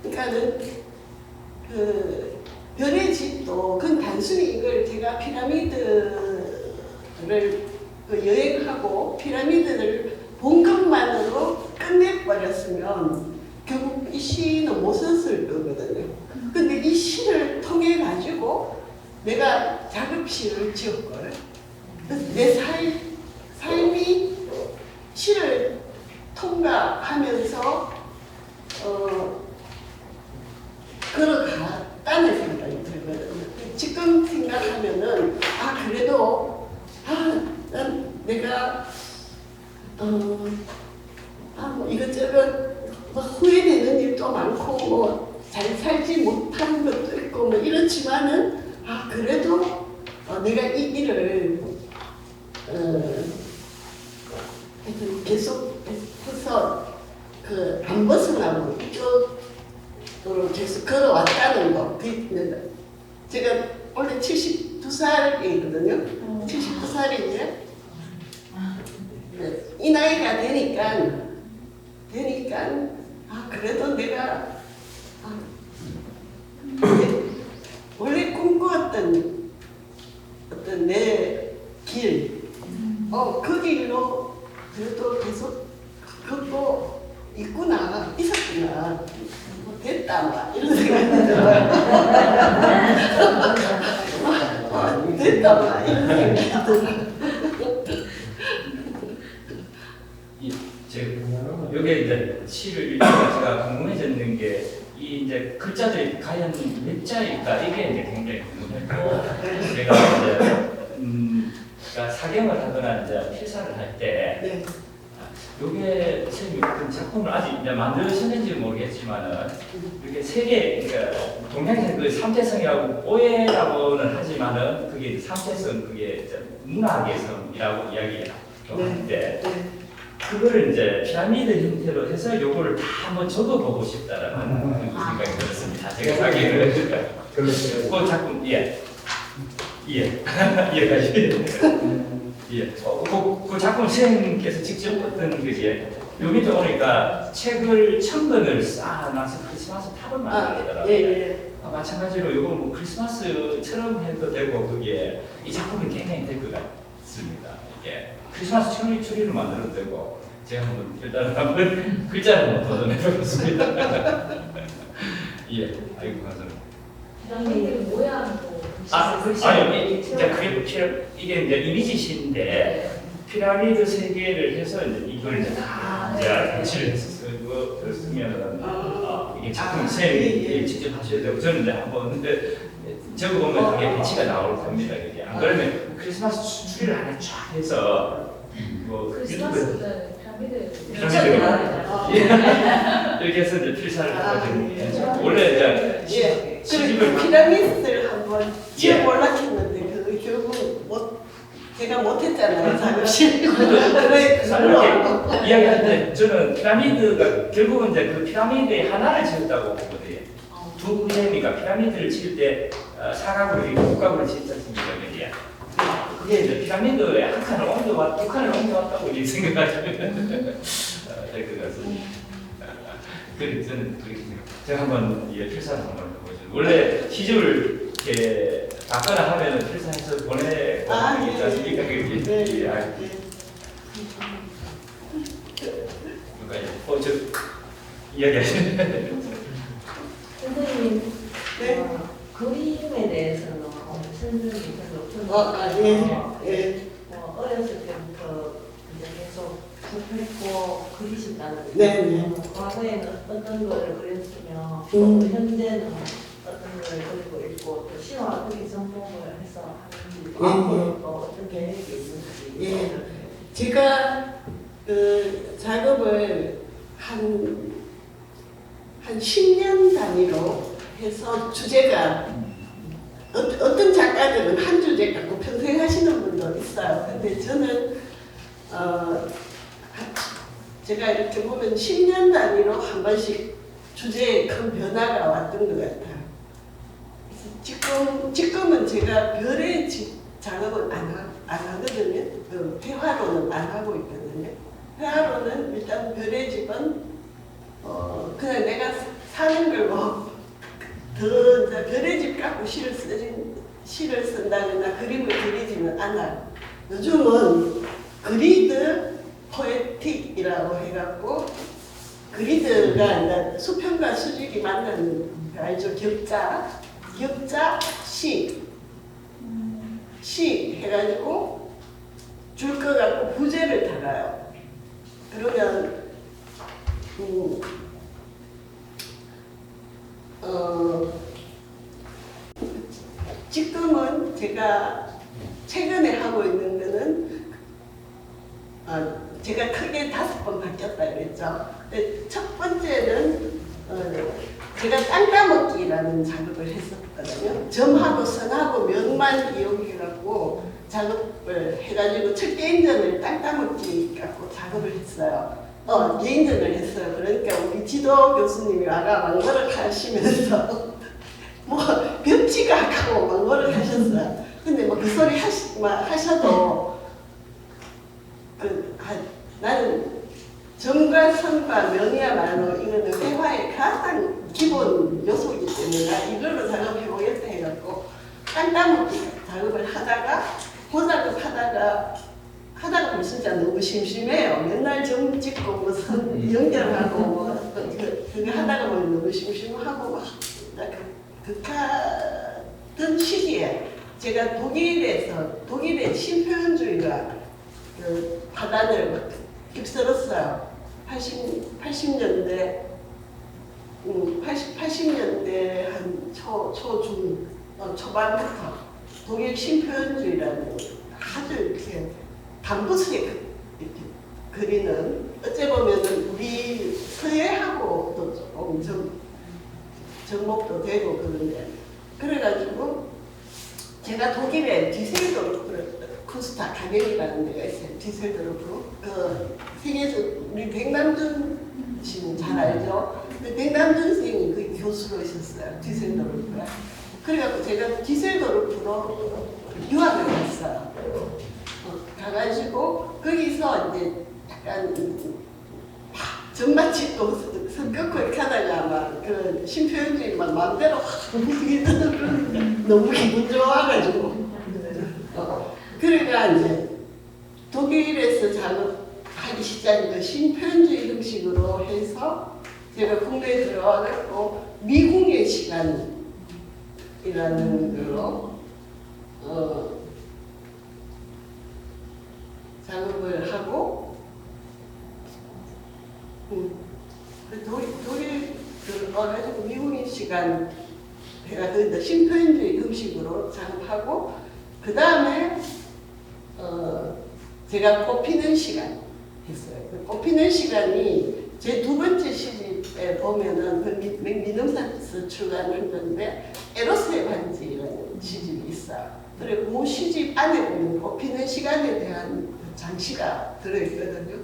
그러니까는 그 별의 집도 그건 단순히 이걸 제가 피라미드를 그 여행하고 피라미드를 본 것만으로 끝내버렸으면 결국 이 시는 못 썼을 거거든요. 근데 이 시를 통해 가지고 내가 작업시를 지었거든. 내 삶이 시를 통과하면서 걸어갔다는 생각이 들거든요. 지금 생각하면은 그래도 난 내가 뭐 이것저것 뭐 후회되는 일도 많고 뭐 잘 살지 못한 것도 있고 뭐 이렇지만은 그래도 내가 이 길을 계속 해서 그 안 벗어나고 이쪽으로 계속 걸어왔다는 거. 제가 원래 72살이거든요. 72살인데 이 나이가 되니까 그래도 내가 원래 꿈꾸었던 어떤 내 길, 그 길로 그래도 계속 걷고 있구나, 있었구나, 됐다, 막 이런 생각이 들어요. 됐다, 막 이런 생각이 들어요. 시를 읽다가 제가 궁금해졌는 게 이 이제 글자들이 과연 몇 자일까 이게 이제 굉장히 궁금했고 제가 이제 그러니까 사경을 하거나 이제 필사를 할 때 네. 요게 선생님이 그 작품을 아직 이제 만드셨는지 모르겠지만은 이렇게 세 개, 그러니까 동양에서 그 삼태성이라고 오해라고는 하지만은 그게 삼태성 그게 이제 문학의 성이라고 이야기를 하는데 그거를 이제 피라미드 형태로 해서 요거를 다 한번 적어보고 싶다라는 생각이 들었습니다. 제가 사기를 그렇죠. 그 작품 이해가지. 예. 그 작품 선생님께서 직접 어떤 거지? 요 밑에 오니까 책을 천권을 쌓아놔서 크리스마스 탑을 만들더라고요. 예. 마찬가지로 이거 뭐 크리스마스처럼 해도 되고 그게 이 작품이 굉장히 될 것 같습니다. 이게 크리스마스 추리를 만들어도 되고 제가 한번 일단 한번 글자를 한번 도전해보겠습니다. 예, 아이고 감사합니다. 피라미드 모양도 아니 이제 이게 이제 이미지신데 피라미드 세 개를 해서 이제 이걸 이제 다 이제 배치를 해서 쓰면은 이게 작품 쌤이 직접 하셔야 되고 저는 이제 한번 근데 적어보면 그게 배치가 나올 겁니다. 이게 안 그러면 크리스마스 추리를 안에 쫙 해서 뭐 크리스마스 피라미드 이렇게 해서 이제 필사를 하거든요. 원래 이제 그리고 피라미드를 한번 지어보려고 했는데 그 결국 제가 못했잖아요. 작업실. 그래 그걸로 이야기하는데 저는 피라미드가 결국은 이제 그 피라미드의 하나를 지었다고 보거든요. 두 개니까 피라미드를 지을 때 사각으로 육각으로 짓지 않습니까? 그게 피라미드에 한 칸을 옮겨왔, 두 칸을 옮겨왔다고 이렇게 생각하시면 될 것 같습니다. 그래서 저는 그렇게 생각합니다. 제가 한번 필사를 한번 해보죠. 원래 시집을 이렇게 받거나 하면은 필사해서 보내고 있지 않습니까? 그러니까 저 이야기하시네. 선생님, 네. 그림에 대해서는 선생님이 별로 없었는데 어렸을 때부터 이제 계속 접했고 그리신다는 네. 과거에는 어떤 거를 그렸으면 또 현재는 어떤 거를 그리고 있고 또 시와 그리 접목을 해서 하는지 또 어떤 계획이 있는지 제가 그 작업을 한 10년 단위로 해서 주제가 어떤 작가들은 한 주제 갖고 평생 하시는 분도 있어요. 근데 저는 제가 이렇게 보면 10년 단위로 한 번씩 주제에 큰 변화가 왔던 것 같아요. 지금은 제가 별의 작업은 안 하거든요. 그 회화로는 안 하고 있거든요. 회화로는 일단 별의 집은 그냥 내가 사는 걸로 더 별의 집 갖고 시를 쓴다거나 그림을 그리지는 않아요. 요즘은 그리드 포에틱이라고 해갖고 그리드가 이제 수평과 수직이 만나는 알죠? 격자 시 해가지고 줄 거 갖고 부제를 달아요. 그러면 지금은 제가 최근에 하고 있는 거는 제가 크게 5번 바뀌었다 그랬죠. 근데 첫 번째는 제가 땅 따먹기라는 작업을 했었거든요. 점하고 선하고 면만 이용해갖고 작업을 해가지고 첫 개인전을 땅 따먹기 갖고 작업을 했어요. 개인전을 했어요. 그러니까 우리 지도 교수님이 와가 망고를 하시면서 뭐 벽지가 아까워 망고를 하셨어요. 근데 뭐 그 소리 하셔도 나는 점과 선과 면이야말로 이거는 회화의 가장 기본 요소이기 때문에 이걸로 작업해보겠다 해갖고 땅 따먹기 작업을 하다가 하다가 보면 진짜 너무 심심해요. 맨날 점 찍고 뭐 선 연결하고 뭐 그거 하다가 보면 너무 심심하고 막 극하던 시기에 제가 독일의 신표현주의가 그 파단을 휩쓸었어요. 80년대 80년대 한 초중 초반부터 독일 신표현주의라는 아주 이렇게 담부스게 이렇게 그리는 어째 보면은 우리 서예하고도 조금 접목도 되고 그런데 그래가지고 제가 독일에 디셀도르프 쿠스타 가겐이라는 데가 있어요. 디셀도르프 그 세계에서 우리 백남준 씨는 잘 알죠? 근데 백남준 선생님이 그 교수로 있었어요. 디셀도르프에. 그래갖고 제가 디셀도르프로 유학을 갔어요. 가가지고 거기서 이제 약간 전마치도 섞고 이렇게 하다가 막 그 신표현주의 막 마음대로 너무 기분 좋아가지고 그러니까 이제 독일에서 작업하기 시작한 신표현주의 형식으로 해서 제가 국내에 들어와갖고 미궁의 시간이라는 걸로 작업을 하고 독일 들어가지고 미국인 시간 제가 그 신표현주의 형식으로 작업하고 그 다음에 제가 꽃피는 시간 했어요. 그 꽃피는 시간이 제 두 번째 시집에 보면은 그 민음사에서 출간한 건데 에로스의 반지라는 시집이 있어요. 그리고 그 시집 안에 보면 꽃피는 시간에 대한 장치가 들어있거든요.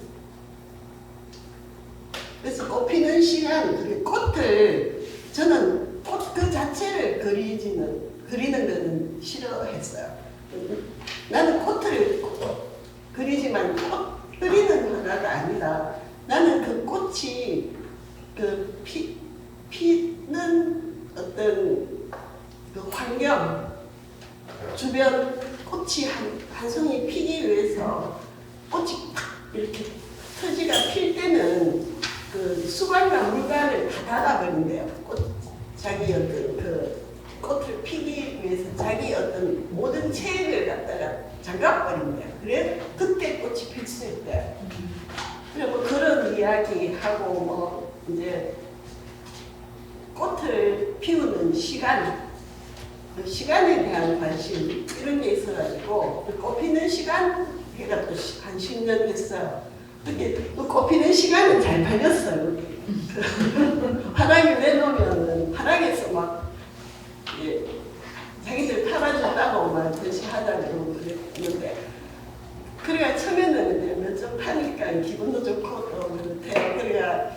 그래서 꽃피는 시간, 그 꽃을 저는 꽃 그 자체를 그리는 거는 싫어했어요. 나는 꽃을 그리지만 꽃 그리는 하나가 아니라 나는 그 꽃이 그 피는 어떤 그 환경 주변 꽃이 한 송이 피기 위해서 꽃이 팍 이렇게 터지가 필 때는 그 수관과 물관을 다 닫아버린대요. 자기 어떤 그 꽃을 피기 위해서 자기 어떤 모든 체액을 갖다가 잠가버린대요. 그래 그때 꽃이 필 수 있대요. 그리고 그런 이야기하고 뭐 이제 꽃을 피우는 시간, 그 시간에 대한 관심 이런 게 있어가지고 꽃 피는 시간 해가 또 한 10년 했어요. 근데 꽃 피는 시간은 잘 팔렸어요. 화랑에 내놓으면은 화랑에서 막 자기들 팔아준다고 막 전시하다 그러고 그랬는데 그래가 처음에는 몇 점 파니까 기분도 좋고 또 그렇대요. 그래가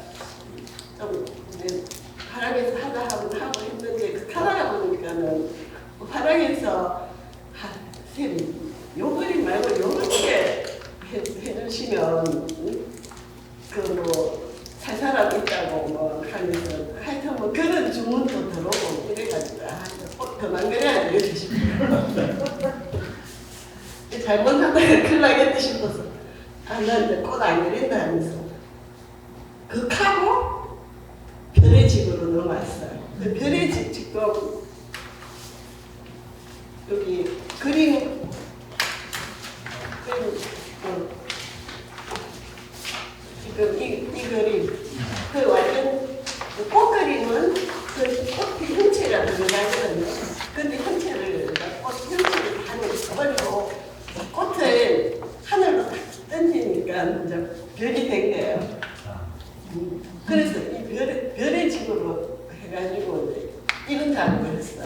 좀 이제 화랑에서 하다 하고 했는데 그 하다가 보니까는 화랑에서 쌤 요 그림 말고 요 그렇게 해주시면 그 뭐 살 사람 있다고 뭐 하면서 하여튼 뭐 그런 주문도 들어오고 그래가지고 꼭 그만 그래야 알려주시고 잘못하다가 큰일 나겠다 싶어서 나 이제 꽃 안 그린다 하면서 극하고 별의 집으로 넘어왔어요. 별의 집 지금 여기 그림 지금 이 그림 그 완전 그 꽃 그림은 그 꽃 형체가 들어가거든요. 근데 형체를 꽃 형체를 다 버리고 꽃을 하늘로 딱 던지니까 이제 별이 된 거예요. 그래서 이 별의 집으로 해가지고 이런 작업을 했어요.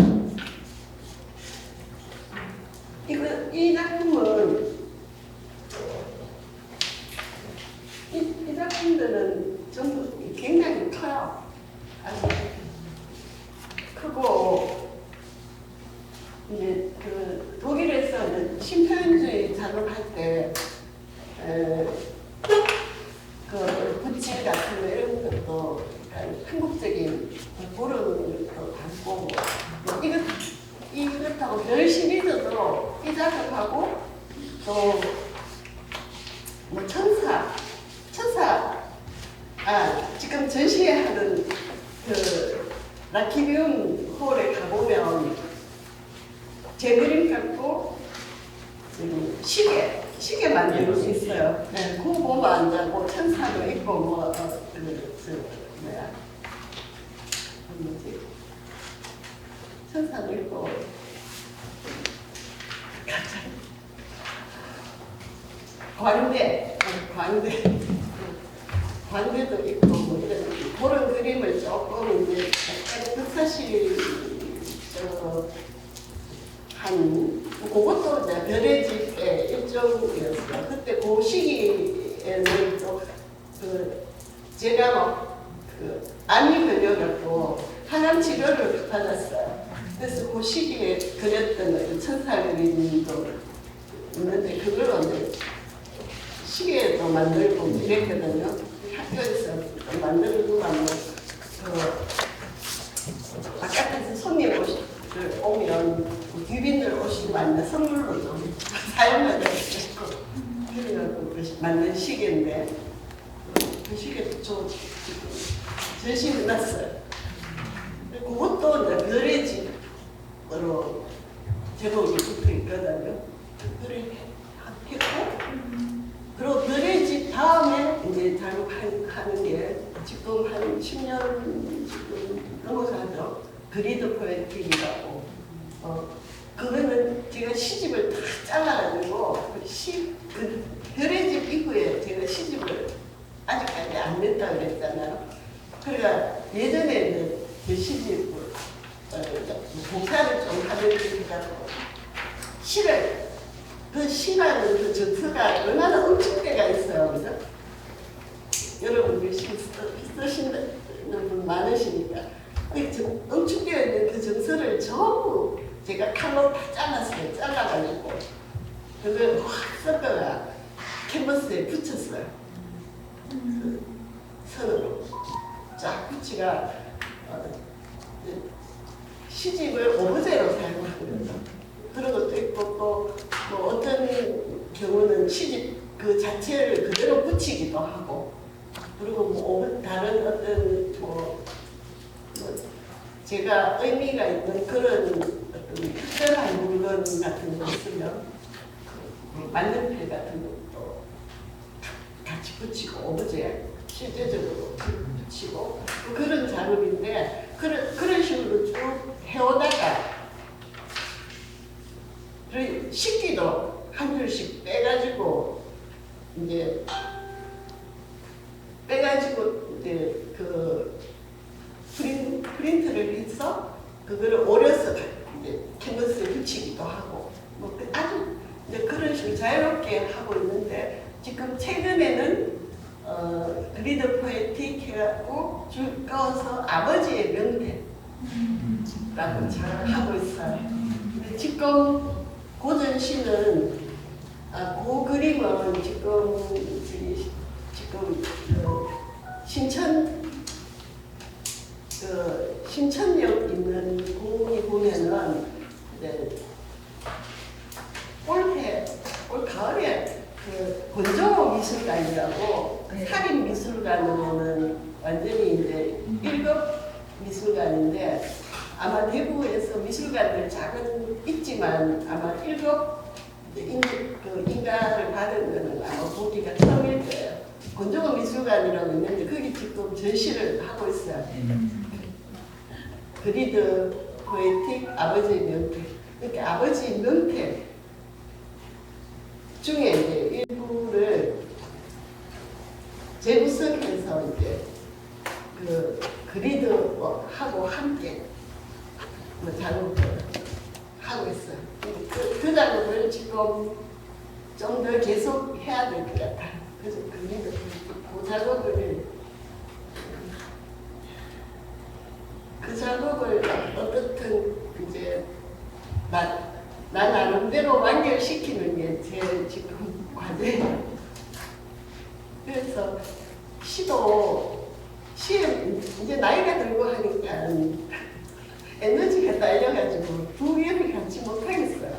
이 작품은 이 작품들은 전부 굉장히 커요. 아주 크고 이제 그 독일에서 이제 신표현주의 작업할 때 그 부칠 같은 거 이런 것도 한국적인 그런 것도 담고 이것하고 별 시리즈도 이 작업하고 또 뭐 천사 지금 전시회하는 그 라키비움 홀에 가보면 제 그림 갖고 시계 시계 만들고 있어요. 네, 그거 보면 이제 뭐 천사도 있고 뭐뭐지 천사도 있고 광대도 있고 뭐 이런 그런 그림을 조금 이제 약간 역사실 한 그것도 이제 별의 집의 일종이었어요. 그때 그 시기에는 또 제가 막그 암이 걸려갖고 항암 치료를 받았어요. 그래서 그 시기에 그렸던 천사 그림도 있는데 그걸 이제 시계도 만들고 이랬거든요. 학교에서 만들고 하면 바깥에서 손님 오면 귀빈들 오시면 선물로 좀 사용하게 됐고 그래갖고 만든 시계인데 그 시계도 저 지금 전시해 놨어요. 그것도 이제 별의 집으로 제목이 붙어 있거든요. 별의 했고 그리고 별의 집 다음에 이제 작업하는 게 지금 한 10년 지금 넘어가죠. 그리드 포에틱이라고 그거는 제가 시집을 다 잘라가지고 그 별의 집 이후에 제가 시집을 아직까지 안 냈다 그랬잖아요. 그러니까 예전에는 제 시집을 복사를 좀 하려고 시를 그 시라는 그 정서가 얼마나 엄청대가 있어요, 그죠? 여러분 열심히 쓰시는 분 많으시니까 엄청되어 있는 그 정서를 전부 제가 칼로 다 잘랐어요. 잘라가지고 그걸 확 섞어가 캔버스에 붙였어요. 그 선으로 쫙 붙이가 시집을 오브제로 사용하는 거죠. 그런 것도 있고 또 어떤 경우는 시집 그 자체를 그대로 붙이기도 하고 그리고 뭐 다른 어떤 뭐 제가 의미가 있는 그런 어떤 특별한 물건 같은 거 있으면 만년필 같은 것도 같이 붙이고 오브제 실제적으로 붙이고 그런 작업인데 그런 식으로 쭉 해오다가 식기도 한 줄씩 빼가지고 이제 그 프린트를 해서 그거를 오려서 이제 캔버스에 붙이기도 하고 뭐 아주 이제 그런 식으로 자유롭게 하고 있는데 지금 최근에는 그리드 포에틱 해갖고 줄 꺼서 아버지의 명대라고 잘 하고 있어요. 근데 지금 고전시는 그 그림은 지금 신천역 있는 공원에 보면은 올 가을에 그 권정호 미술관이라고 살인 미술관으로는 완전히 이제 1급 미술관인데 아마 대구에서 미술관들 작은 있지만 아마 1급 인가를 받은 거는 아마 보기가 처음일 거예요. 권정호 미술관이라고 있는데 거기 지금 전시를 하고 있어요. 그리드 포에틱 아버지의 명태. 이렇게 아버지의 명태 중에 이제 일부를 재구성해서 이제 그 그리드하고 함께 작업을 하고 있어요. 그 작업을 지금 좀 더 계속 해야 될 것 같아요. 그래서 그 작업을 어떻든 이제 나 나름대로 완결시키는 게 제 지금 과제예요. 그래서 시에 이제 나이가 들고 하니까 에너지가 딸려가지고 두 개를 같이 못하겠어요.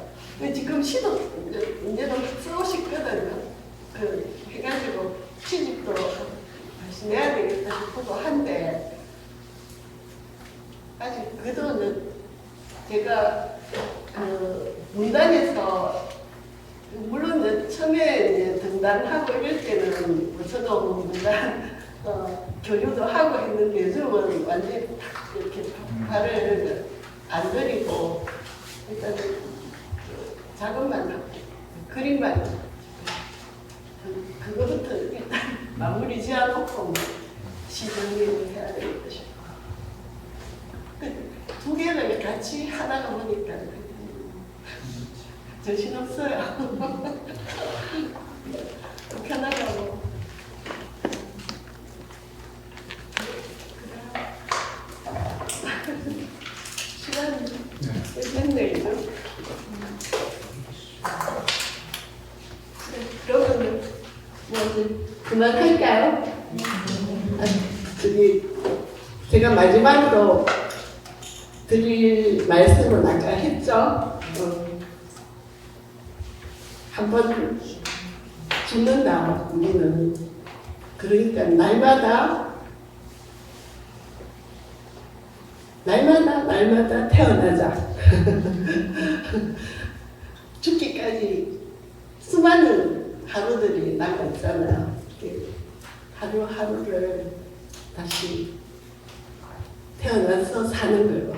지금 시도 이제도 쓰고 싶거든요. 해가지고 시집도 다시 내야 되겠다 싶어도 한데 아직 그도는 제가 문단에서 물론 이제 처음에 이제 등단하고 이럴 때는 뭐 저도 뭔가 교류도 하고 했는데 요즘은 완전히 탁 이렇게 발을 안 들이고 일단은 작업만 하고 그림만 하고 그거부터 일단 마무리 지어놓고 뭐 시정리를 해야 되겠다 싶어. 두 개를 같이 하다가 보니까 정신없어요. 편하고. 시간이 됐네요. 그러면 뭐 그만할까요? 제가 마지막으로 드릴 말씀은 아까 했죠. 한번 죽는다 우리는. 그러니까 날마다 태어나자. 죽기까지 수많은 하루들이 남았잖아요. 하루하루를 다시 태어나서 사는 걸로.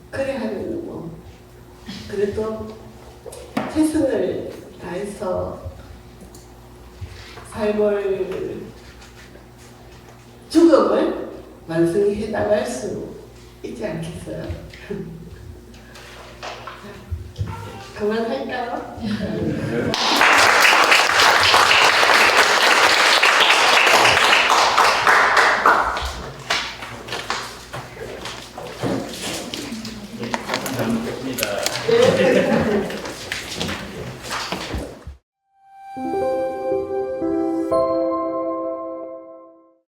그래 하면 뭐 그래도 최선을 다해서 죽음을 완성해 나갈 수 있지 않겠어요? 그만할까요? 잘 먹겠습니다. 네.